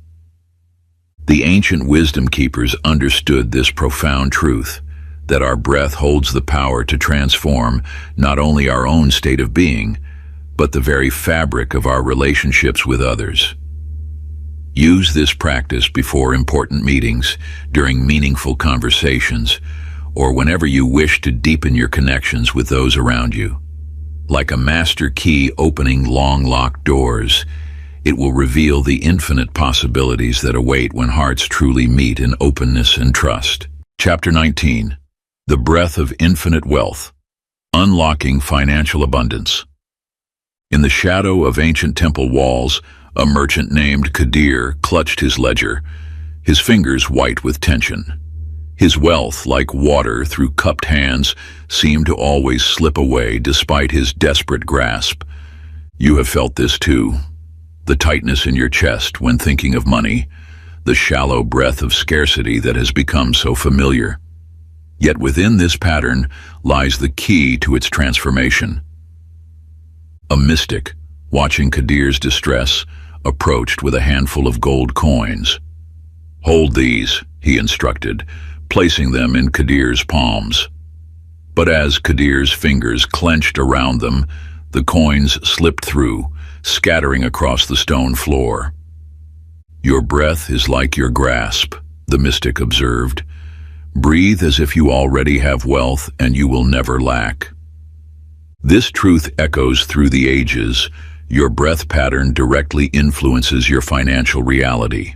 The ancient wisdom keepers understood this profound truth, that our breath holds the power to transform not only our own state of being, but the very fabric of our relationships with others. Use this practice before important meetings, during meaningful conversations, or whenever you wish to deepen your connections with those around you. Like a master key opening long-locked doors, it will reveal the infinite possibilities that await when hearts truly meet in openness and trust. Chapter 19. The Breath of Infinite Wealth. Unlocking Financial Abundance. In the shadow of ancient temple walls, a merchant named Kadir clutched his ledger, his fingers white with tension. His wealth, like water through cupped hands, seemed to always slip away despite his desperate grasp. You have felt this too. The tightness in your chest when thinking of money, the shallow breath of scarcity that has become so familiar. Yet within this pattern lies the key to its transformation. A mystic, watching Kadir's distress, approached with a handful of gold coins. "Hold these," he instructed, placing them in Kadir's palms. But as Kadir's fingers clenched around them, the coins slipped through, scattering across the stone floor. "Your breath is like your grasp," the mystic observed. "Breathe as if you already have wealth and you will never lack." This truth echoes through the ages. Your breath pattern directly influences your financial reality.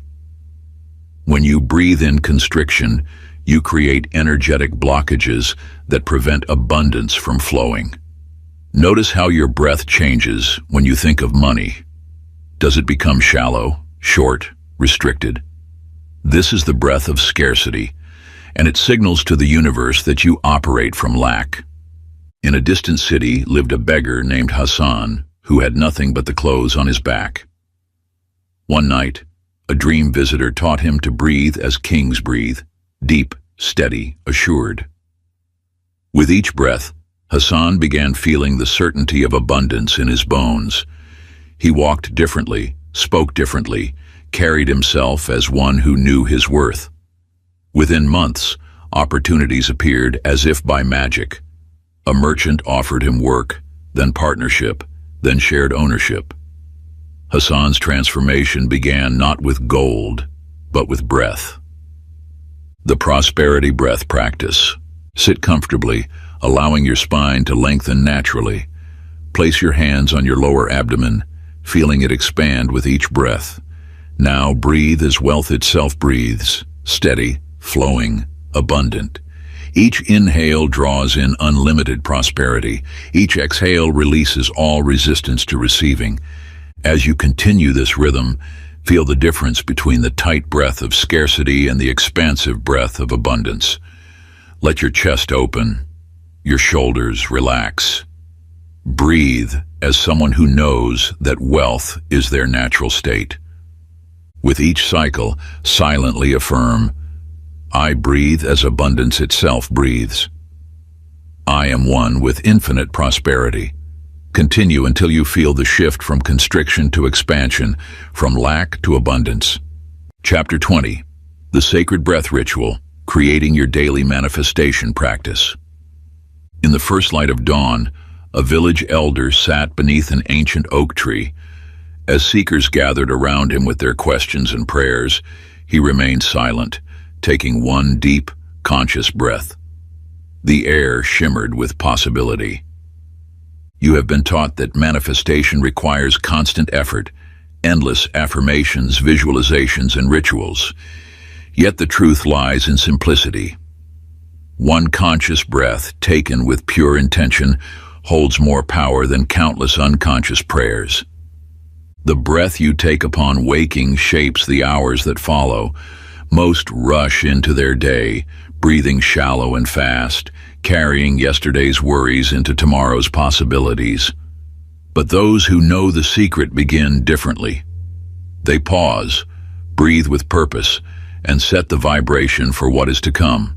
When you breathe in constriction, you create energetic blockages that prevent abundance from flowing. Notice how your breath changes when you think of money. Does it become shallow, short, restricted? This is the breath of scarcity, and it signals to the universe that you operate from lack. In a distant city lived a beggar named Hassan, who had nothing but the clothes on his back. One night, a dream visitor taught him to breathe as kings breathe, deep, steady, assured. With each breath, Hassan began feeling the certainty of abundance in his bones. He walked differently, spoke differently, carried himself as one who knew his worth. Within months, opportunities appeared as if by magic. A merchant offered him work, then partnership, then shared ownership. Hassan's transformation began not with gold, but with breath. The Prosperity Breath Practice. Sit comfortably, allowing your spine to lengthen naturally. Place your hands on your lower abdomen, feeling it expand with each breath. Now breathe as wealth itself breathes, steady, flowing, abundant. Each inhale draws in unlimited prosperity. Each exhale releases all resistance to receiving. As you continue this rhythm, feel the difference between the tight breath of scarcity and the expansive breath of abundance. Let your chest open, your shoulders relax. Breathe as someone who knows that wealth is their natural state. With each cycle, silently affirm, "I breathe as abundance itself breathes. I am one with infinite prosperity." Continue until you feel the shift from constriction to expansion, from lack to abundance. Chapter 20. The Sacred Breath Ritual, Creating Your Daily Manifestation Practice. In the first light of dawn, a village elder sat beneath an ancient oak tree. As seekers gathered around him with their questions and prayers, he remained silent, taking one deep, conscious breath. The air shimmered with possibility. You have been taught that manifestation requires constant effort, endless affirmations, visualizations, and rituals. Yet the truth lies in simplicity. One conscious breath, taken with pure intention, holds more power than countless unconscious prayers. The breath you take upon waking shapes the hours that follow. Most rush into their day, breathing shallow and fast, carrying yesterday's worries into tomorrow's possibilities. But those who know the secret begin differently. They pause, breathe with purpose, and set the vibration for what is to come.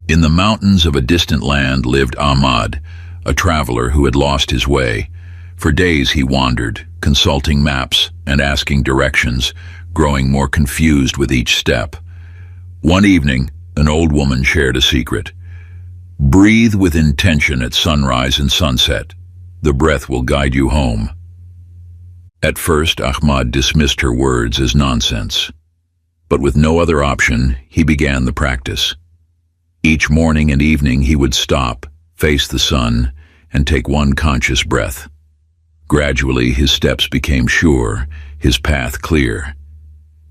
In the mountains of a distant land lived Ahmad, a traveler who had lost his way. For days he wandered, consulting maps and asking directions, growing more confused with each step. One evening, an old woman shared a secret. Breathe with intention at sunrise and sunset. The breath will guide you home. At first, Ahmad dismissed her words as nonsense. But with no other option, he began the practice. Each morning and evening he would stop, face the sun, and take one conscious breath. Gradually, his steps became sure, his path clear.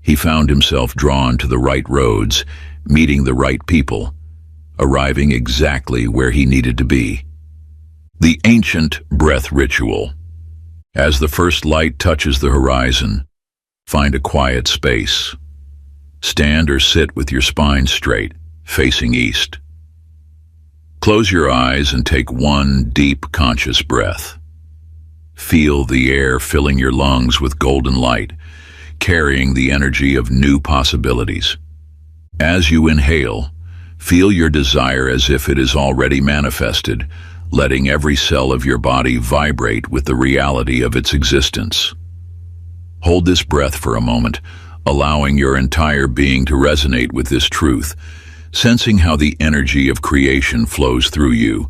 He found himself drawn to the right roads, meeting the right people, arriving exactly where he needed to be. The ancient breath ritual. As the first light touches the horizon, find a quiet space. Stand or sit with your spine straight, facing east. Close your eyes and take one deep, conscious breath. Feel the air filling your lungs with golden light, carrying the energy of new possibilities. As you inhale, feel your desire as if it is already manifested, letting every cell of your body vibrate with the reality of its existence. Hold this breath for a moment, allowing your entire being to resonate with this truth, sensing how the energy of creation flows through you.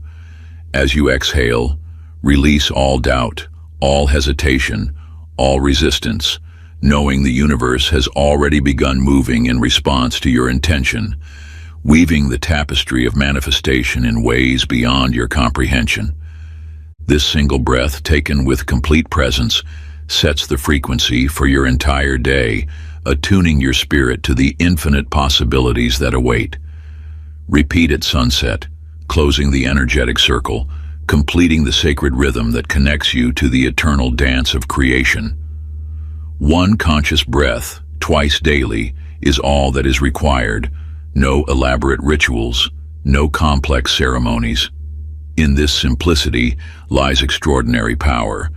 As you exhale, release all doubt, all hesitation, all resistance, knowing the universe has already begun moving in response to your intention, weaving the tapestry of manifestation in ways beyond your comprehension. This single breath, taken with complete presence, sets the frequency for your entire day, attuning your spirit to the infinite possibilities that await. Repeat at sunset, closing the energetic circle, completing the sacred rhythm that connects you to the eternal dance of creation. One conscious breath, twice daily, is all that is required. No elaborate rituals, no complex ceremonies. In this simplicity lies extraordinary power,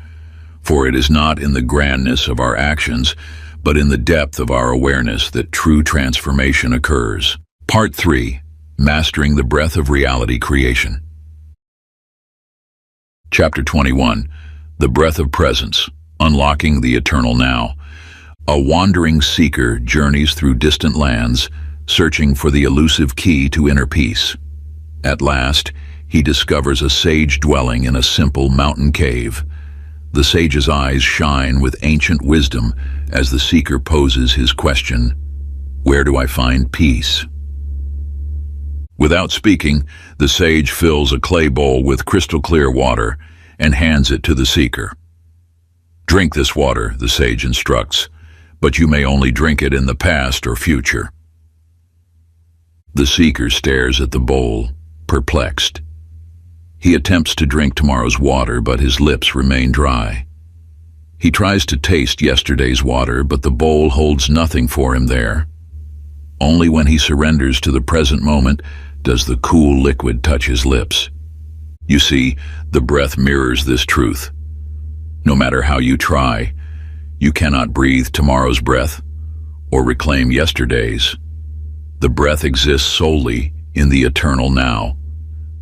for it is not in the grandness of our actions, but in the depth of our awareness that true transformation occurs. Part 3. Mastering the Breath of Reality Creation. Chapter 21. The Breath of Presence, Unlocking the Eternal Now. A wandering seeker journeys through distant lands, searching for the elusive key to inner peace. At last, he discovers a sage dwelling in a simple mountain cave. The sage's eyes shine with ancient wisdom as the seeker poses his question, "Where do I find peace?" Without speaking, the sage fills a clay bowl with crystal clear water and hands it to the seeker. "Drink this water," the sage instructs, "but you may only drink it in the past or future." The seeker stares at the bowl, perplexed. He attempts to drink tomorrow's water, but his lips remain dry. He tries to taste yesterday's water, but the bowl holds nothing for him there. Only when he surrenders to the present moment does the cool liquid touch his lips. You see, the breath mirrors this truth. No matter how you try, you cannot breathe tomorrow's breath or reclaim yesterday's. The breath exists solely in the eternal now,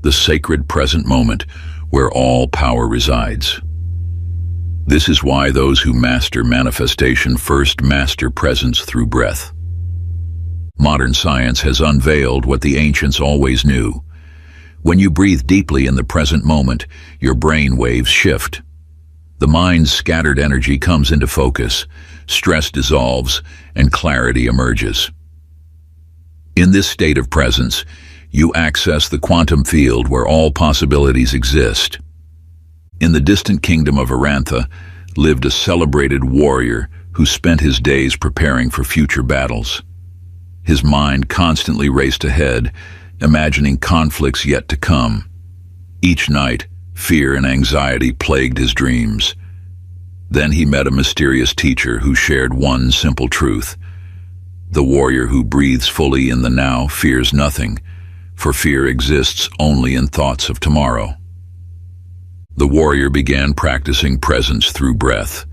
the sacred present moment where all power resides. This is why those who master manifestation first master presence through breath. Modern science has unveiled what the ancients always knew. When you breathe deeply in the present moment, your brain waves shift. The mind's scattered energy comes into focus, stress dissolves, and clarity emerges. In this state of presence, you access the quantum field where all possibilities exist. In the distant kingdom of Arantha lived a celebrated warrior who spent his days preparing for future battles. His mind constantly raced ahead, imagining conflicts yet to come. Each night, fear and anxiety plagued his dreams. Then he met a mysterious teacher who shared one simple truth. The warrior who breathes fully in the now fears nothing, for fear exists only in thoughts of tomorrow. The warrior began practicing presence through breath.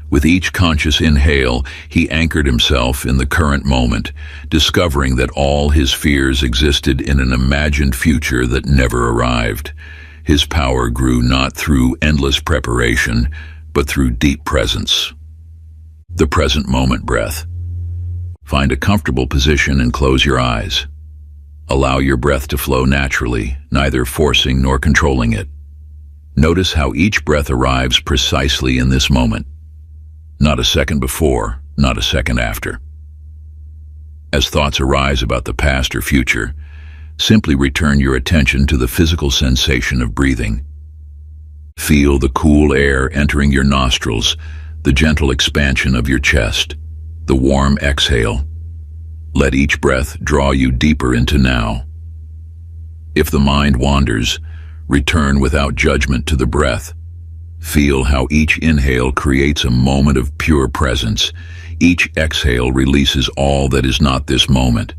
With each conscious inhale, he anchored himself in the current moment, discovering that all his fears existed in an imagined future that never arrived. His power grew not through endless preparation, but through deep presence. The present moment breath. Find a comfortable position and close your eyes. Allow your breath to flow naturally, neither forcing nor controlling it. Notice how each breath arrives precisely in this moment. Not a second before, not a second after. As thoughts arise about the past or future, simply return your attention to the physical sensation of breathing. Feel the cool air entering your nostrils, the gentle expansion of your chest, the warm exhale. Let each breath draw you deeper into now. If the mind wanders, return without judgment to the breath. Feel how each inhale creates a moment of pure presence. Each exhale releases all that is not this moment.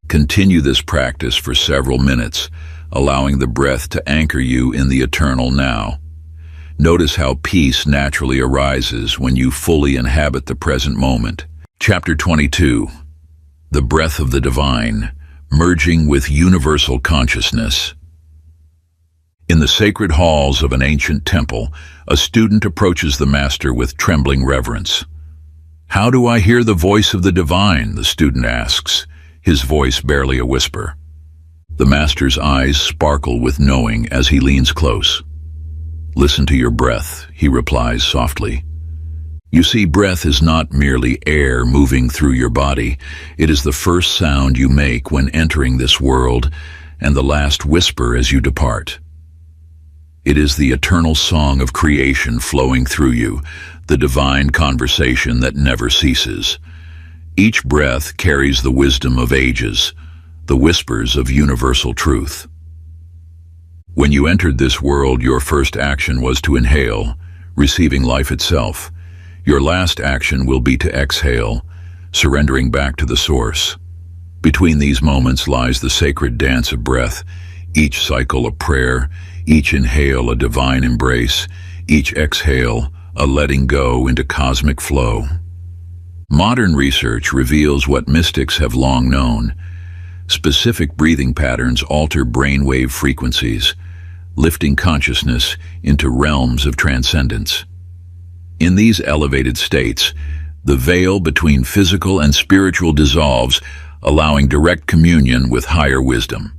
Continue this practice for several minutes, allowing the breath to anchor you in the eternal now. Notice how peace naturally arises when you fully inhabit the present moment. Chapter 22. The Breath of the Divine, Merging with Universal Consciousness. In the sacred halls of an ancient temple, a student approaches the master with trembling reverence. "How do I hear the voice of the divine?" the student asks, his voice barely a whisper. The master's eyes sparkle with knowing as he leans close. "Listen to your breath," he replies softly. You see, breath is not merely air moving through your body. It is the first sound you make when entering this world, and the last whisper as you depart. It is the eternal song of creation flowing through you, the divine conversation that never ceases. Each breath carries the wisdom of ages, the whispers of universal truth. When you entered this world, your first action was to inhale, receiving life itself. Your last action will be to exhale, surrendering back to the source. Between these moments lies the sacred dance of breath, each cycle a prayer, each inhale a divine embrace, each exhale a letting go into cosmic flow. Modern research reveals what mystics have long known. Specific breathing patterns alter brainwave frequencies, lifting consciousness into realms of transcendence. In these elevated states, the veil between physical and spiritual dissolves, allowing direct communion with higher wisdom.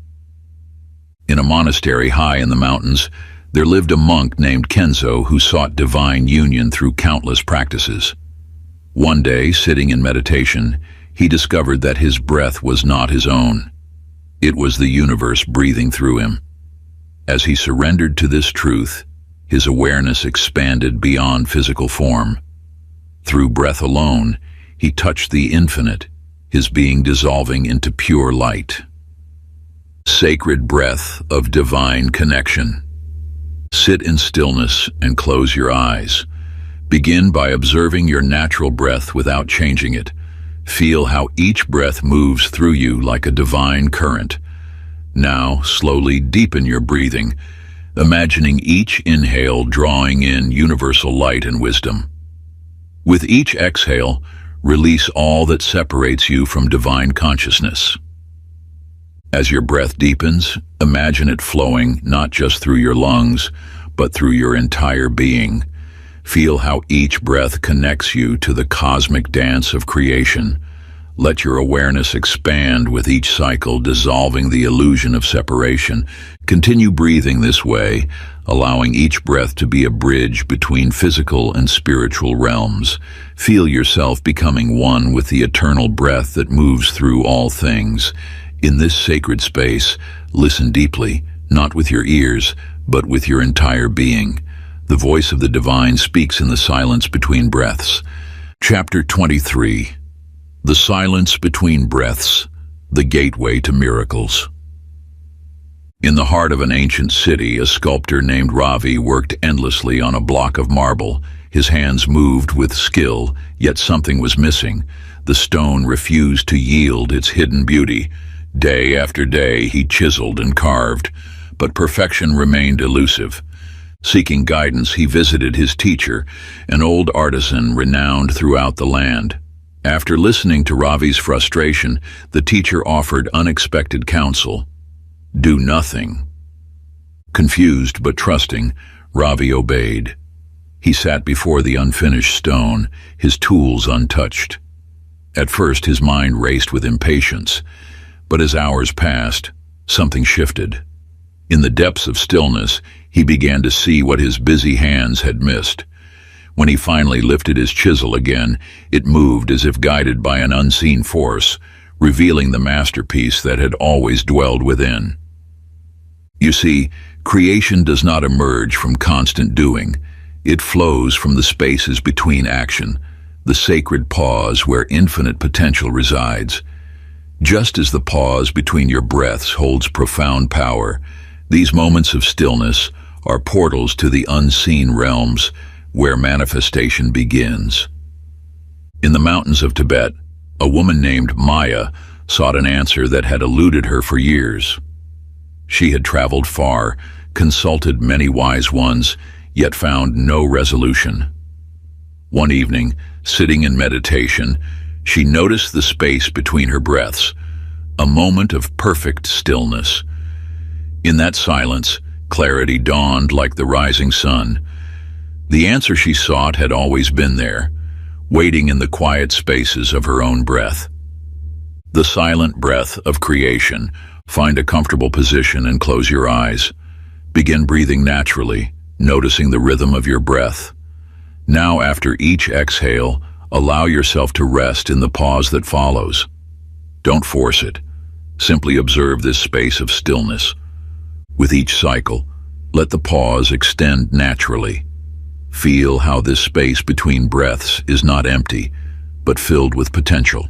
In a monastery high in the mountains, there lived a monk named Kenzo who sought divine union through countless practices. One day, sitting in meditation, he discovered that his breath was not his own. It was the universe breathing through him. As he surrendered to this truth, his awareness expanded beyond physical form. Through breath alone, he touched the infinite, his being dissolving into pure light. Sacred breath of divine connection. Sit in stillness and close your eyes. Begin by observing your natural breath without changing it. Feel how each breath moves through you like a divine current. Now, slowly deepen your breathing, imagining each inhale drawing in universal light and wisdom. With each exhale, release all that separates you from divine consciousness. As your breath deepens, imagine it flowing not just through your lungs, but through your entire being. Feel how each breath connects you to the cosmic dance of creation, Let your awareness expand with each cycle, dissolving the illusion of separation. Continue breathing this way, allowing each breath to be a bridge between physical and spiritual realms. Feel yourself becoming one with the eternal breath that moves through all things. In this sacred space, listen deeply, not with your ears, but with your entire being. The voice of the divine speaks in the silence between breaths. Chapter 23. The silence between breaths, the gateway to miracles. In the heart of an ancient city, a sculptor named Ravi worked endlessly on a block of marble. His hands moved with skill, yet something was missing. The stone refused to yield its hidden beauty. Day after day, he chiseled and carved, but perfection remained elusive. Seeking guidance, he visited his teacher, an old artisan renowned throughout the land. After listening to Ravi's frustration, the teacher offered unexpected counsel. Do nothing. Confused but trusting, Ravi obeyed. He sat before the unfinished stone, his tools untouched. At first his mind raced with impatience, but as hours passed, something shifted. In the depths of stillness, he began to see what his busy hands had missed. When he finally lifted his chisel again, it moved as if guided by an unseen force, revealing the masterpiece that had always dwelled within. You see, creation does not emerge from constant doing. It flows from the spaces between action, the sacred pause where infinite potential resides. Just as the pause between your breaths holds profound power, these moments of stillness are portals to the unseen realms where manifestation begins. In the mountains of Tibet, a woman named Maya sought an answer that had eluded her for years. She had traveled far, consulted many wise ones, yet found no resolution. One evening, sitting in meditation, she noticed the space between her breaths, a moment of perfect stillness. In that silence, clarity dawned like the rising sun. The answer she sought had always been there, waiting in the quiet spaces of her own breath. The silent breath of creation. Find a comfortable position and close your eyes. Begin breathing naturally, noticing the rhythm of your breath. Now, after each exhale, allow yourself to rest in the pause that follows. Don't force it. Simply observe this space of stillness. With each cycle, let the pause extend naturally. Feel how this space between breaths is not empty, but filled with potential.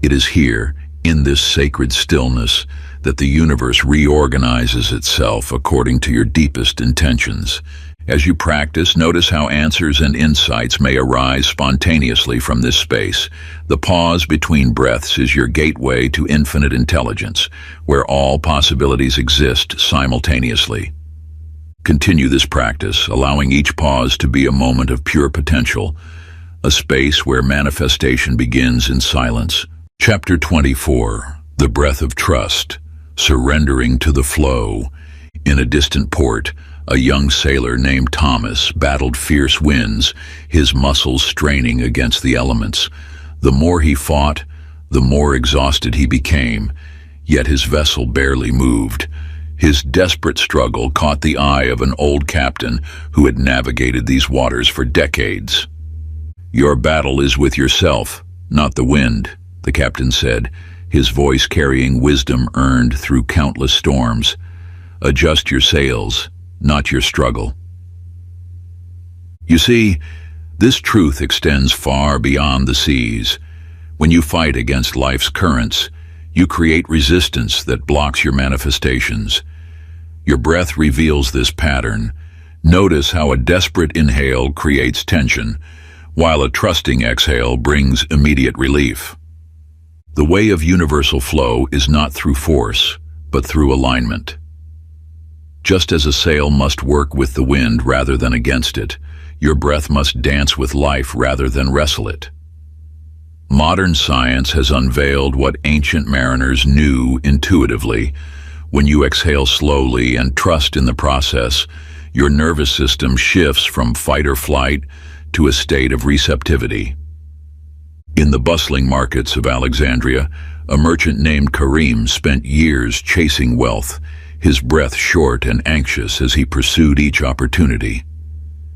It is here, in this sacred stillness, that the universe reorganizes itself according to your deepest intentions. As you practice, notice how answers and insights may arise spontaneously from this space. The pause between breaths is your gateway to infinite intelligence, where all possibilities exist simultaneously. Continue this practice, allowing each pause to be a moment of pure potential, a space where manifestation begins in silence. Chapter 24. The Breath of Trust, Surrendering to the Flow. In a distant port, a young sailor named Thomas battled fierce winds, his muscles straining against the elements. The more he fought, the more exhausted he became, yet his vessel barely moved. His desperate struggle caught the eye of an old captain who had navigated these waters for decades. "Your battle is with yourself, not the wind," the captain said, his voice carrying wisdom earned through countless storms. "Adjust your sails, not your struggle." You see, this truth extends far beyond the seas. When you fight against life's currents, you create resistance that blocks your manifestations. Your breath reveals this pattern. Notice how a desperate inhale creates tension, while a trusting exhale brings immediate relief. The way of universal flow is not through force, but through alignment. Just as a sail must work with the wind rather than against it, your breath must dance with life rather than wrestle it. Modern science has unveiled what ancient mariners knew intuitively. When you exhale slowly and trust in the process, your nervous system shifts from fight or flight to a state of receptivity. In the bustling markets of Alexandria, a merchant named Karim spent years chasing wealth, his breath short and anxious as he pursued each opportunity.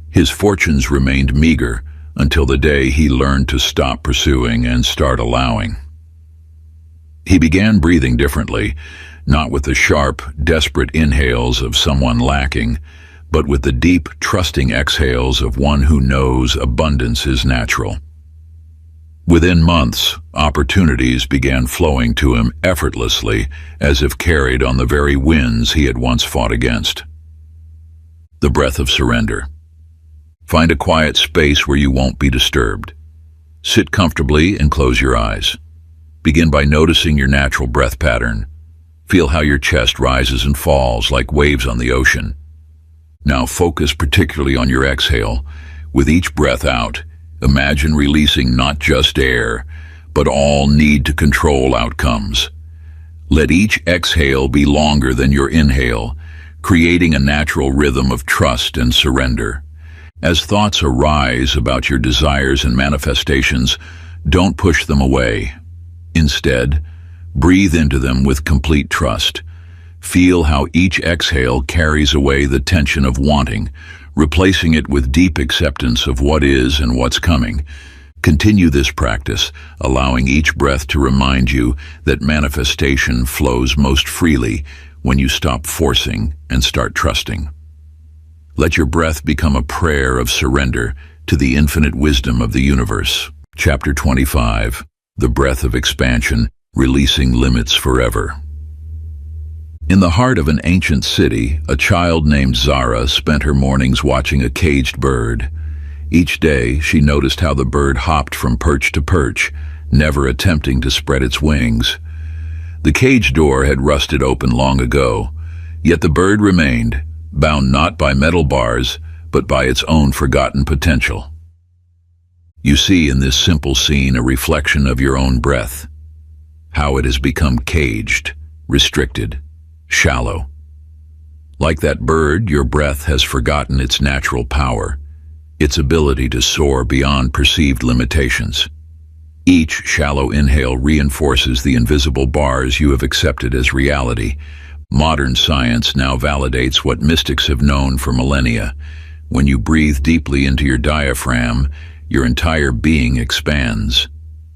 His fortunes remained meager until the day he learned to stop pursuing and start allowing. He began breathing differently, not with the sharp, desperate inhales of someone lacking, but with the deep, trusting exhales of one who knows abundance is natural. Within months, opportunities began flowing to him effortlessly, as if carried on the very winds he had once fought against. The breath of surrender. Find a quiet space where you won't be disturbed. Sit comfortably and close your eyes. Begin by noticing your natural breath pattern. Feel how your chest rises and falls like waves on the ocean. Now focus particularly on your exhale. With each breath out, imagine releasing not just air, but all need to control outcomes. Let each exhale be longer than your inhale, creating a natural rhythm of trust and surrender. As thoughts arise about your desires and manifestations, don't push them away. Instead, breathe into them with complete trust. Feel how each exhale carries away the tension of wanting, replacing it with deep acceptance of what is and what's coming. Continue this practice, allowing each breath to remind you that manifestation flows most freely when you stop forcing and start trusting. Let your breath become a prayer of surrender to the infinite wisdom of the universe. Chapter 25. The breath of expansion, releasing limits forever. In the heart of an ancient city, a child named Zara spent her mornings watching a caged bird. Each day, she noticed how the bird hopped from perch to perch, never attempting to spread its wings. The cage door had rusted open long ago, yet the bird remained, bound not by metal bars, but by its own forgotten potential. You see in this simple scene a reflection of your own breath, how it has become caged, restricted, shallow. Like that bird, your breath has forgotten its natural power, its ability to soar beyond perceived limitations. Each shallow inhale reinforces the invisible bars you have accepted as reality. Modern science now validates what mystics have known for millennia. When you breathe deeply into your diaphragm, your entire being expands.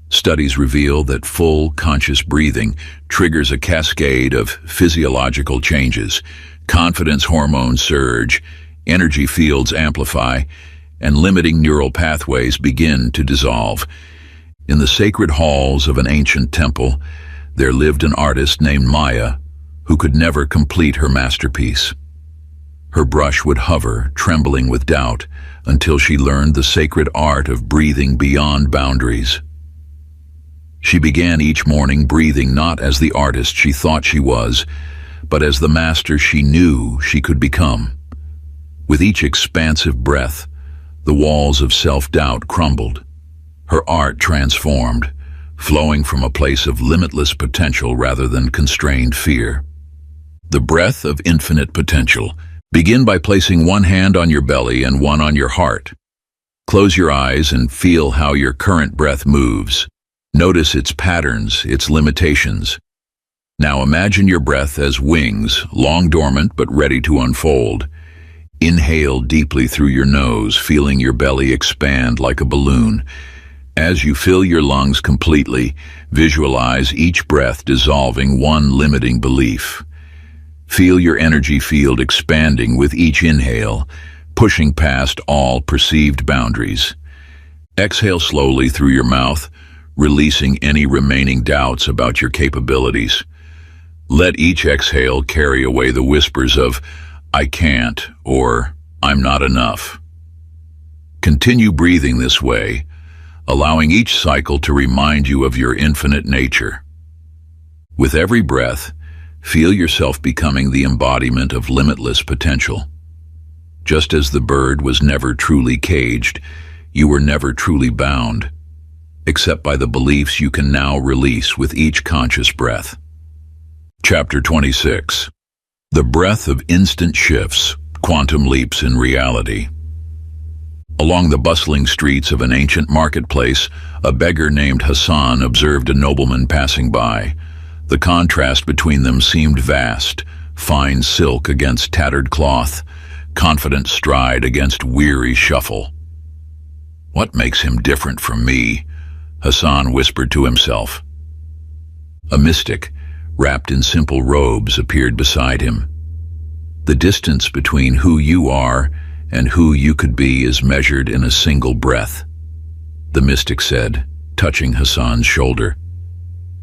Studies reveal that full, conscious breathing triggers a cascade of physiological changes. Confidence hormones surge, energy fields amplify, and limiting neural pathways begin to dissolve. In the sacred halls of an ancient temple, there lived an artist named Maya, who could never complete her masterpiece. Her brush would hover, trembling with doubt, until she learned the sacred art of breathing beyond boundaries. She began each morning breathing not as the artist she thought she was, but as the master she knew she could become. With each expansive breath, the walls of self-doubt crumbled. Her art transformed, flowing from a place of limitless potential rather than constrained fear. The breath of infinite potential. Begin by placing one hand on your belly and one on your heart. Close your eyes and feel how your current breath moves. Notice its patterns, its limitations. Now imagine your breath as wings, long dormant but ready to unfold. Inhale deeply through your nose, feeling your belly expand like a balloon. As you fill your lungs completely, visualize each breath dissolving one limiting belief. Feel your energy field expanding with each inhale, pushing past all perceived boundaries. Exhale slowly through your mouth, releasing any remaining doubts about your capabilities. Let each exhale carry away the whispers of, "I can't," or "I'm not enough." Continue breathing this way, allowing each cycle to remind you of your infinite nature. With every breath, feel yourself becoming the embodiment of limitless potential. Just as the bird was never truly caged, you were never truly bound, except by the beliefs you can now release with each conscious breath. Chapter 26. The breath of instant shifts, quantum leaps in reality. Along the bustling streets of an ancient marketplace, a beggar named Hassan observed a nobleman passing by. The contrast between them seemed vast: fine silk against tattered cloth, confident stride against weary shuffle. "What makes him different from me?" Hassan whispered to himself. A mystic, wrapped in simple robes, appeared beside him. "The distance between who you are and who you could be is measured in a single breath," the mystic said, touching Hassan's shoulder.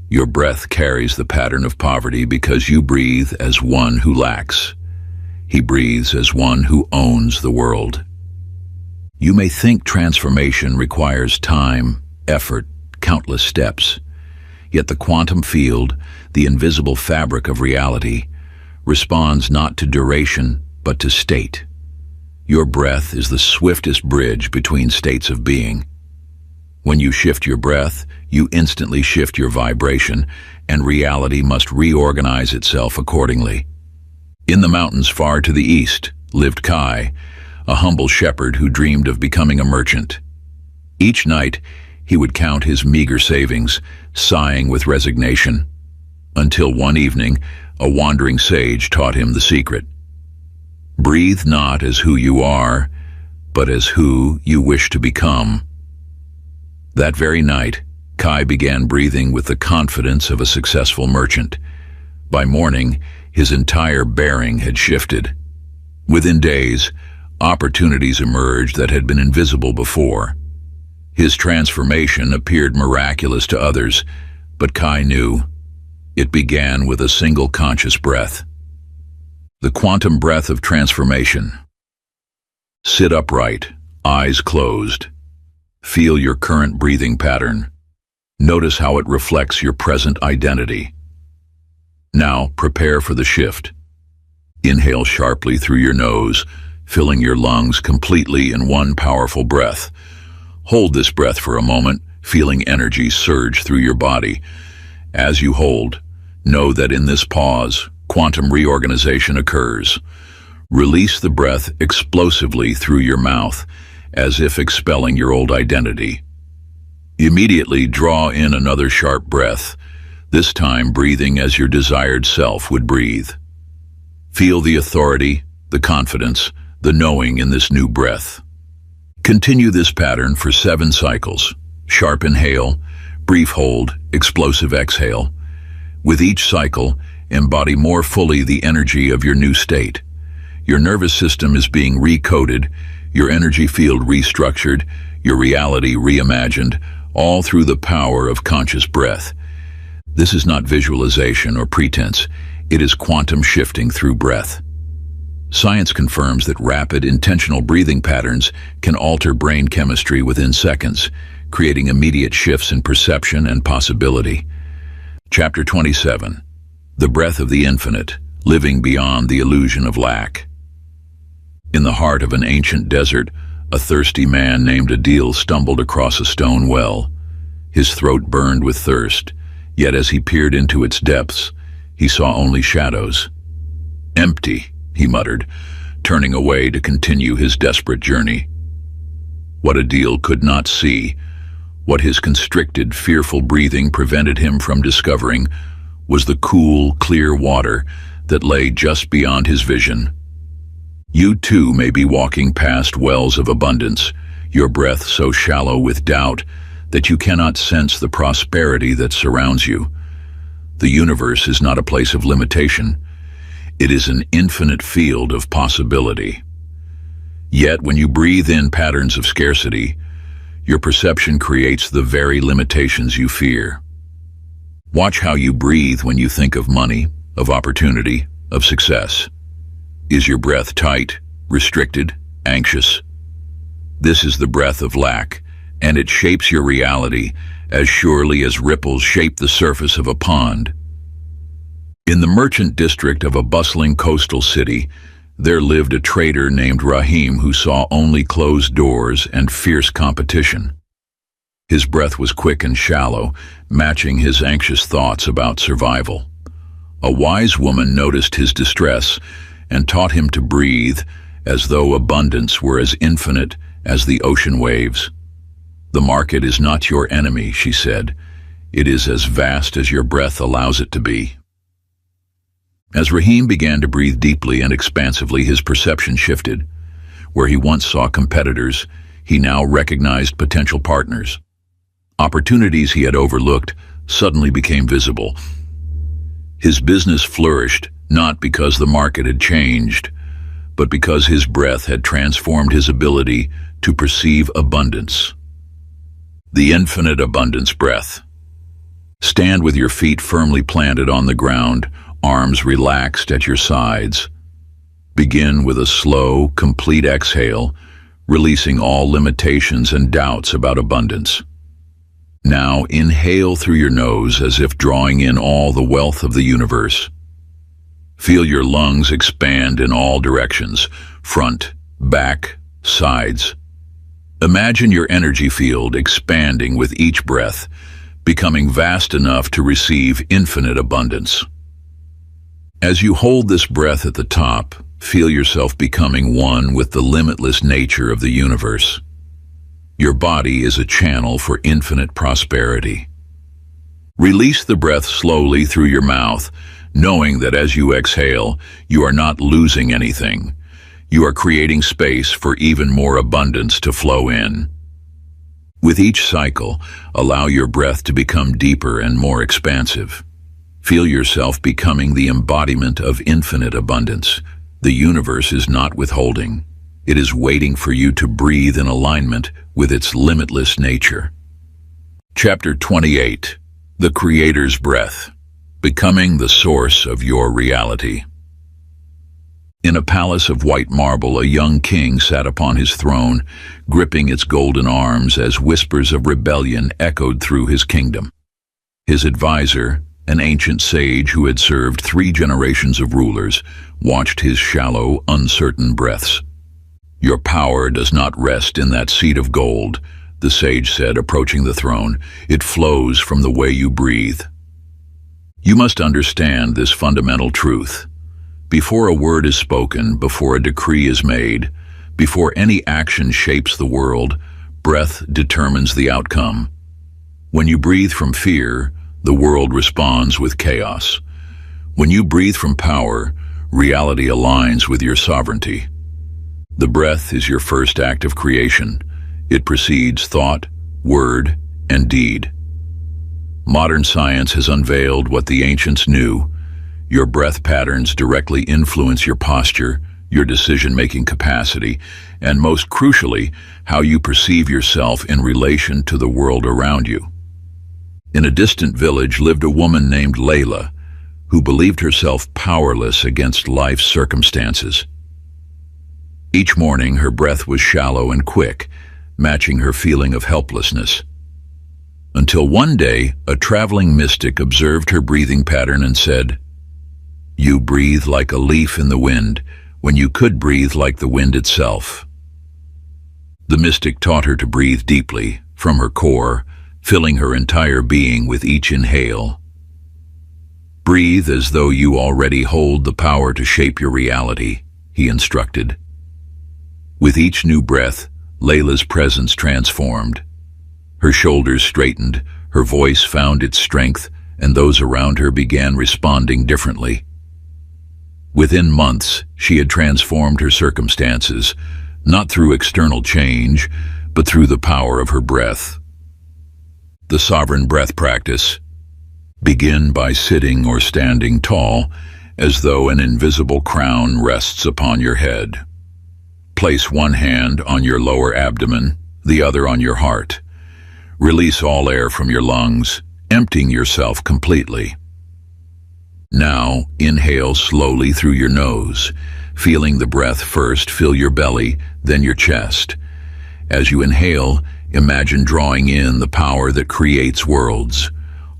"Your breath carries the pattern of poverty because you breathe as one who lacks. He breathes as one who owns the world." You may think transformation requires time, effort, countless steps. Yet the quantum field, the invisible fabric of reality, responds not to duration, but to state. Your breath is the swiftest bridge between states of being. When you shift your breath, you instantly shift your vibration, and reality must reorganize itself accordingly. In the mountains far to the east lived Kai, a humble shepherd who dreamed of becoming a merchant. Each night, he would count his meager savings, sighing with resignation, until one evening, a wandering sage taught him the secret. Breathe not as who you are, but as who you wish to become. That very night, Kai began breathing with the confidence of a successful merchant. By morning, his entire bearing had shifted. Within days, opportunities emerged that had been invisible before. His transformation appeared miraculous to others, but Kai knew it began with a single conscious breath. The quantum breath of transformation. Sit upright, eyes closed. Feel your current breathing pattern. Notice how it reflects your present identity. Now prepare for the shift. Inhale sharply through your nose, filling your lungs completely in one powerful breath. Hold this breath for a moment, feeling energy surge through your body. As you hold, know that in this pause, quantum reorganization occurs. Release the breath explosively through your mouth, as if expelling your old identity. Immediately draw in another sharp breath, this time breathing as your desired self would breathe. Feel the authority, the confidence, the knowing in this new breath. Continue this pattern for 7 cycles. Sharp inhale, brief hold, explosive exhale. With each cycle, embody more fully the energy of your new state. Your nervous system is being recoded, your energy field restructured, your reality reimagined, all through the power of conscious breath. This is not visualization or pretense, it is quantum shifting through breath. Science confirms that rapid, intentional breathing patterns can alter brain chemistry within seconds, creating immediate shifts in perception and possibility. Chapter 27. The Breath of the Infinite, Living Beyond the Illusion of Lack. In the heart of an ancient desert, a thirsty man named Adil stumbled across a stone well. His throat burned with thirst, yet as he peered into its depths, he saw only shadows. "Empty," he muttered, turning away to continue his desperate journey. What Adil could not see, what his constricted, fearful breathing prevented him from discovering, was the cool, clear water that lay just beyond his vision. You too may be walking past wells of abundance, your breath so shallow with doubt that you cannot sense the prosperity that surrounds you. The universe is not a place of limitation. It is an infinite field of possibility. Yet when you breathe in patterns of scarcity, your perception creates the very limitations you fear. Watch how you breathe when you think of money, of opportunity, of success. Is your breath tight, restricted, anxious? This is the breath of lack, and it shapes your reality as surely as ripples shape the surface of a pond. In the merchant district of a bustling coastal city, there lived a trader named Rahim who saw only closed doors and fierce competition. His breath was quick and shallow, matching his anxious thoughts about survival. A wise woman noticed his distress and taught him to breathe as though abundance were as infinite as the ocean waves. "The market is not your enemy," she said. "It is as vast as your breath allows it to be." As Rahim began to breathe deeply and expansively, his perception shifted. Where he once saw competitors, he now recognized potential partners. Opportunities he had overlooked suddenly became visible. His business flourished not because the market had changed, but because his breath had transformed his ability to perceive abundance. The infinite abundance breath. Stand with your feet firmly planted on the ground, arms relaxed at your sides. Begin with a slow, complete exhale, releasing all limitations and doubts about abundance. Now inhale through your nose as if drawing in all the wealth of the universe. Feel your lungs expand in all directions, front, back, sides. Imagine your energy field expanding with each breath, becoming vast enough to receive infinite abundance. As you hold this breath at the top, feel yourself becoming one with the limitless nature of the universe. Your body is a channel for infinite prosperity. Release the breath slowly through your mouth, knowing that as you exhale, you are not losing anything. You are creating space for even more abundance to flow in. With each cycle, allow your breath to become deeper and more expansive. Feel yourself becoming the embodiment of infinite abundance. The universe is not withholding. It is waiting for you to breathe in alignment with its limitless nature. Chapter 28. The Creator's Breath. Becoming the source of your reality. In a palace of white marble, a young king sat upon his throne, gripping its golden arms as whispers of rebellion echoed through his kingdom. His advisor, an ancient sage who had served 3 generations of rulers, watched his shallow, uncertain breaths. "Your power does not rest in that seat of gold," the sage said, approaching the throne. "It flows from the way you breathe. You must understand this fundamental truth. Before a word is spoken, before a decree is made, before any action shapes the world, breath determines the outcome. When you breathe from fear, the world responds with chaos. When you breathe from power, reality aligns with your sovereignty. The breath is your first act of creation. It precedes thought, word, and deed. Modern science has unveiled what the ancients knew. Your breath patterns directly influence your posture, your decision-making capacity, and most crucially, how you perceive yourself in relation to the world around you. In a distant village lived a woman named Layla, who believed herself powerless against life's circumstances. Each morning, her breath was shallow and quick, matching her feeling of helplessness. Until one day, a traveling mystic observed her breathing pattern and said, "You breathe like a leaf in the wind, when you could breathe like the wind itself." The mystic taught her to breathe deeply, from her core, filling her entire being with each inhale. "Breathe as though you already hold the power to shape your reality," he instructed. With each new breath, Layla's presence transformed. Her shoulders straightened, her voice found its strength, and those around her began responding differently. Within months, she had transformed her circumstances, not through external change, but through the power of her breath. The sovereign breath practice. Begin by sitting or standing tall, as though an invisible crown rests upon your head. Place one hand on your lower abdomen, the other on your heart. Release all air from your lungs, emptying yourself completely. Now, inhale slowly through your nose, feeling the breath first fill your belly, then your chest. As you inhale, imagine drawing in the power that creates worlds.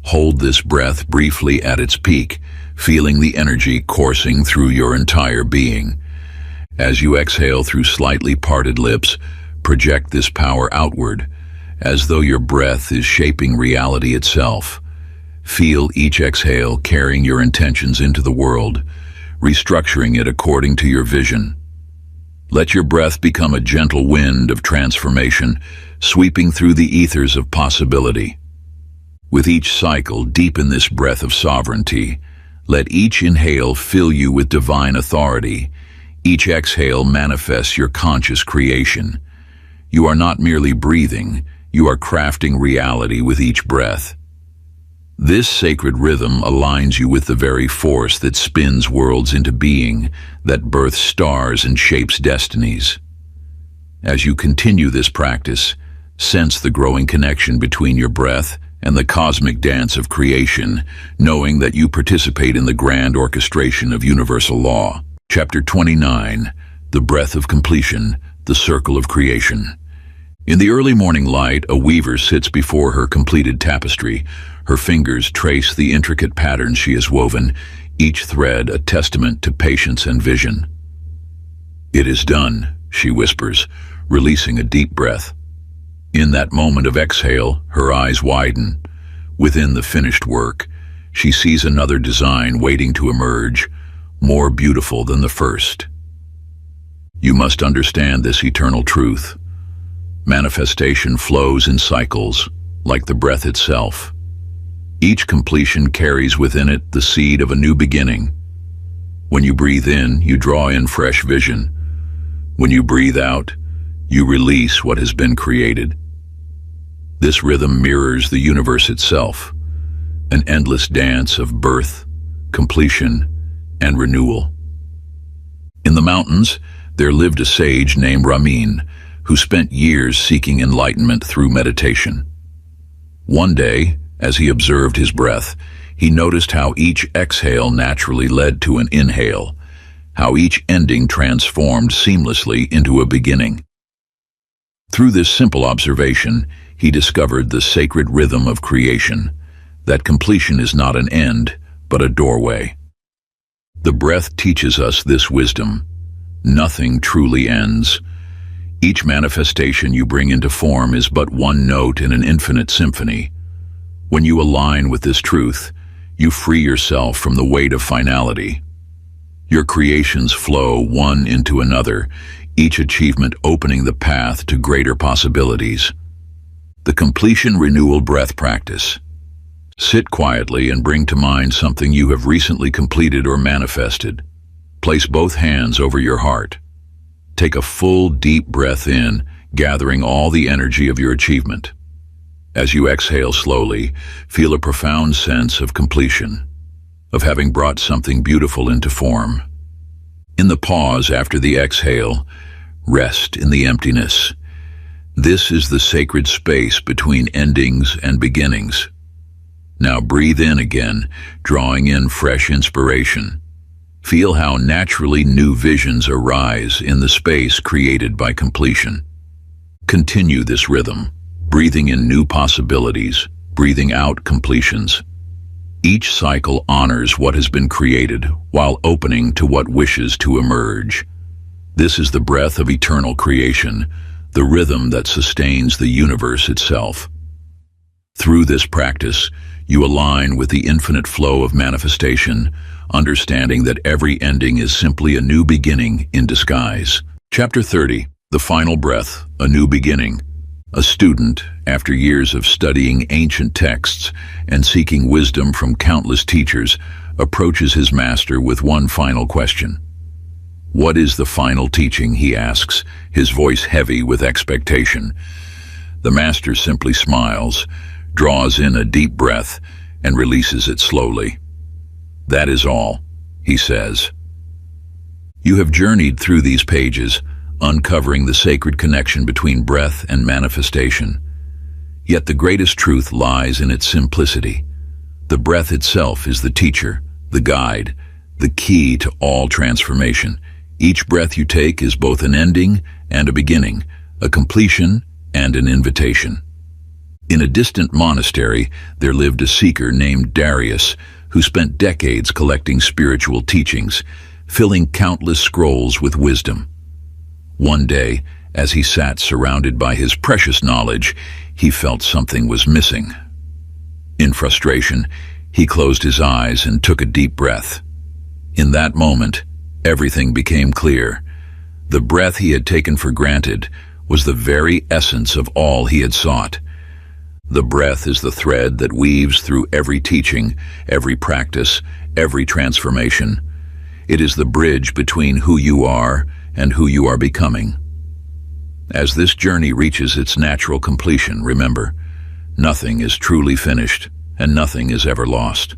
Hold this breath briefly at its peak, feeling the energy coursing through your entire being. As you exhale through slightly parted lips, project this power outward, as though your breath is shaping reality itself. Feel each exhale carrying your intentions into the world, restructuring it according to your vision. Let your breath become a gentle wind of transformation, sweeping through the ethers of possibility. With each cycle, deepen this breath of sovereignty. Let each inhale fill you with divine authority. Each exhale manifests your conscious creation. You are not merely breathing, you are crafting reality with each breath. This sacred rhythm aligns you with the very force that spins worlds into being, that births stars and shapes destinies. As you continue this practice, sense the growing connection between your breath and the cosmic dance of creation, knowing that you participate in the grand orchestration of universal law. Chapter 29, The Breath of Completion, the Circle of Creation. In the early morning light, a weaver sits before her completed tapestry. Her fingers trace the intricate patterns she has woven, each thread a testament to patience and vision. "It is done," she whispers, releasing a deep breath. In that moment of exhale, her eyes widen. Within the finished work, she sees another design waiting to emerge, more beautiful than the first. You must understand this eternal truth. Manifestation flows in cycles, like the breath itself. Each completion carries within it the seed of a new beginning. When you breathe in, you draw in fresh vision. When you breathe out, you release what has been created. This rhythm mirrors the universe itself, an endless dance of birth, completion, and renewal. In the mountains, there lived a sage named Ramin, who spent years seeking enlightenment through meditation. One day, as he observed his breath, he noticed how each exhale naturally led to an inhale, how each ending transformed seamlessly into a beginning. Through this simple observation, he discovered the sacred rhythm of creation, that completion is not an end, but a doorway. The breath teaches us this wisdom. Nothing truly ends. Each manifestation you bring into form is but one note in an infinite symphony. When you align with this truth, you free yourself from the weight of finality. Your creations flow one into another, each achievement opening the path to greater possibilities. The completion renewal breath practice. Sit quietly and bring to mind something you have recently completed or manifested. Place both hands over your heart. Take a full, deep breath in, gathering all the energy of your achievement. As you exhale slowly, feel a profound sense of completion, of having brought something beautiful into form. In the pause after the exhale, rest in the emptiness. This is the sacred space between endings and beginnings. Now breathe in again, drawing in fresh inspiration. Feel how naturally new visions arise in the space created by completion. Continue this rhythm, breathing in new possibilities, breathing out completions. Each cycle honors what has been created while opening to what wishes to emerge. This is the breath of eternal creation, the rhythm that sustains the universe itself. Through this practice, you align with the infinite flow of manifestation, understanding that every ending is simply a new beginning in disguise. Chapter 30, The Final Breath, A New Beginning. A student, after years of studying ancient texts and seeking wisdom from countless teachers, approaches his master with one final question. "What is the final teaching?" he asks, his voice heavy with expectation. The master simply smiles, draws in a deep breath, and releases it slowly. "That is all," he says. You have journeyed through these pages, uncovering the sacred connection between breath and manifestation. Yet the greatest truth lies in its simplicity. The breath itself is the teacher, the guide, the key to all transformation. Each breath you take is both an ending and a beginning, a completion and an invitation. In a distant monastery, there lived a seeker named Darius, who spent decades collecting spiritual teachings, filling countless scrolls with wisdom. One day, as he sat surrounded by his precious knowledge, he felt something was missing. In frustration, he closed his eyes and took a deep breath. In that moment, everything became clear. The breath he had taken for granted was the very essence of all he had sought. The breath is the thread that weaves through every teaching, every practice, every transformation. It is the bridge between who you are and who you are becoming. As this journey reaches its natural completion, remember, nothing is truly finished and nothing is ever lost.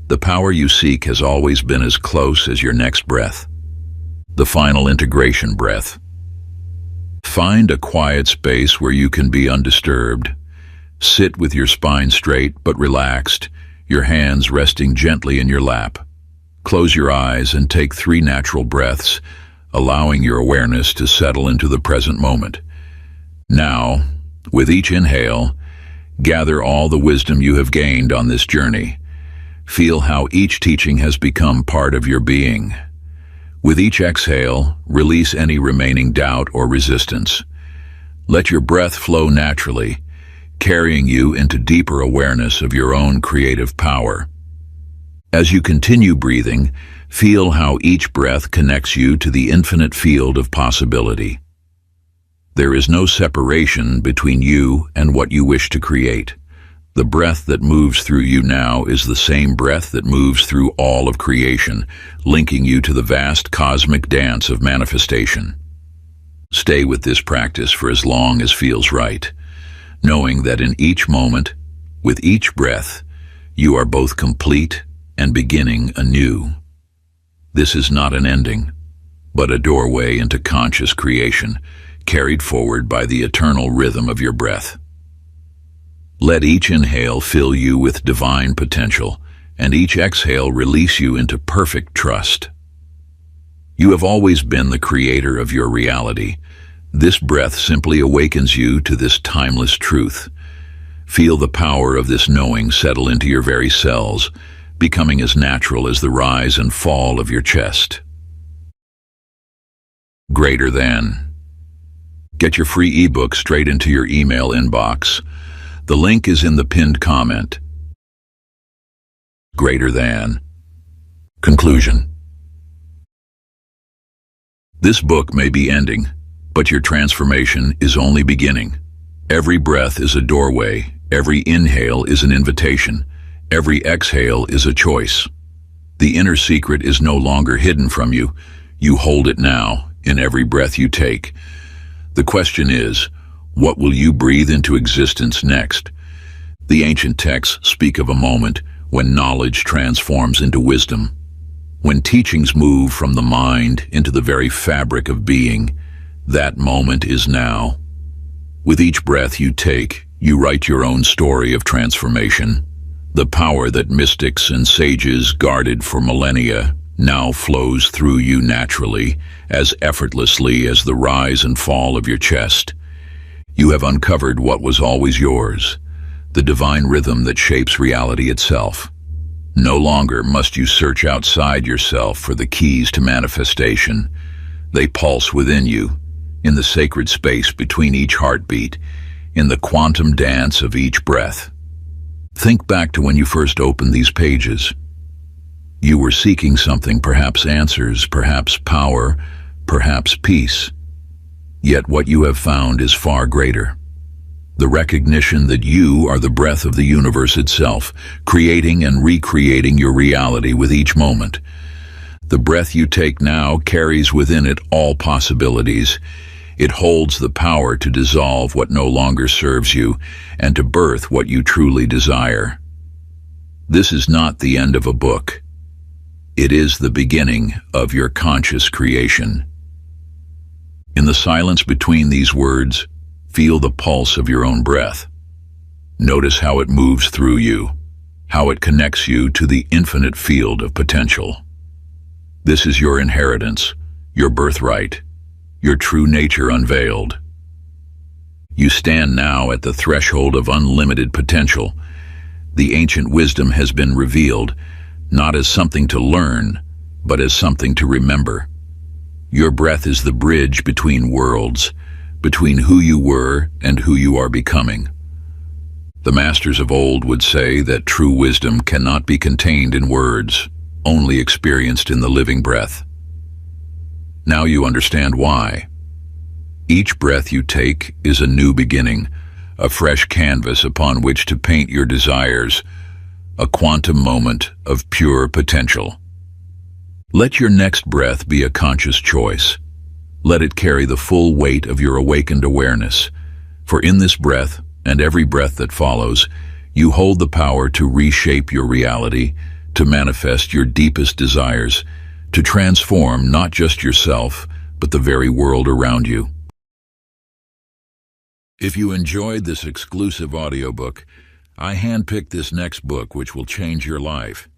The power you seek has always been as close as your next breath. The final integration breath. Find a quiet space where you can be undisturbed. Sit with your spine straight but relaxed, your hands resting gently in your lap. Close your eyes and take 3 natural breaths, allowing your awareness to settle into the present moment. Now, with each inhale, gather all the wisdom you have gained on this journey. Feel how each teaching has become part of your being. With each exhale, release any remaining doubt or resistance. Let your breath flow naturally, carrying you into deeper awareness of your own creative power. As you continue breathing, feel how each breath connects you to the infinite field of possibility. There is no separation between you and what you wish to create. The breath that moves through you now is the same breath that moves through all of creation, linking you to the vast cosmic dance of manifestation. Stay with this practice for as long as feels right, knowing that in each moment, with each breath, you are both complete and beginning anew. This is not an ending, but a doorway into conscious creation, carried forward by the eternal rhythm of your breath. Let each inhale fill you with divine potential, and each exhale release you into perfect trust. You have always been the creator of your reality. This breath simply awakens you to this timeless truth. Feel the power of this knowing settle into your very cells, becoming as natural as the rise and fall of your chest. Greater than. Get your free ebook straight into your email inbox. The link is in the pinned comment. Greater than. Conclusion. This book may be ending, but your transformation is only beginning. Every breath is a doorway, every inhale is an invitation, every exhale is a choice. The inner secret is no longer hidden from you. You hold it now, in every breath you take. The question is, what will you breathe into existence next? The ancient texts speak of a moment when knowledge transforms into wisdom, when teachings move from the mind into the very fabric of being. That moment is now. With each breath you take, you write your own story of transformation. The power that mystics and sages guarded for millennia now flows through you naturally, as effortlessly as the rise and fall of your chest. You have uncovered what was always yours, the divine rhythm that shapes reality itself. No longer must you search outside yourself for the keys to manifestation. They pulse within you, in the sacred space between each heartbeat, in the quantum dance of each breath. Think back to when you first opened these pages. You were seeking something, perhaps answers, perhaps power, perhaps peace. Yet what you have found is far greater. The recognition that you are the breath of the universe itself, creating and recreating your reality with each moment. The breath you take now carries within it all possibilities. It holds the power to dissolve what no longer serves you and to birth what you truly desire. This is not the end of a book. It is the beginning of your conscious creation. In the silence between these words, feel the pulse of your own breath. Notice how it moves through you, how it connects you to the infinite field of potential. This is your inheritance, your birthright, your true nature unveiled. You stand now at the threshold of unlimited potential. The ancient wisdom has been revealed, not as something to learn, but as something to remember. Your breath is the bridge between worlds, between who you were and who you are becoming. The masters of old would say that true wisdom cannot be contained in words, only experienced in the living breath. Now you understand why. Each breath you take is a new beginning, a fresh canvas upon which to paint your desires, a quantum moment of pure potential. Let your next breath be a conscious choice. Let it carry the full weight of your awakened awareness. For in this breath, and every breath that follows, you hold the power to reshape your reality, to manifest your deepest desires, to transform not just yourself, but the very world around you. If you enjoyed this exclusive audiobook, I handpicked this next book which will change your life.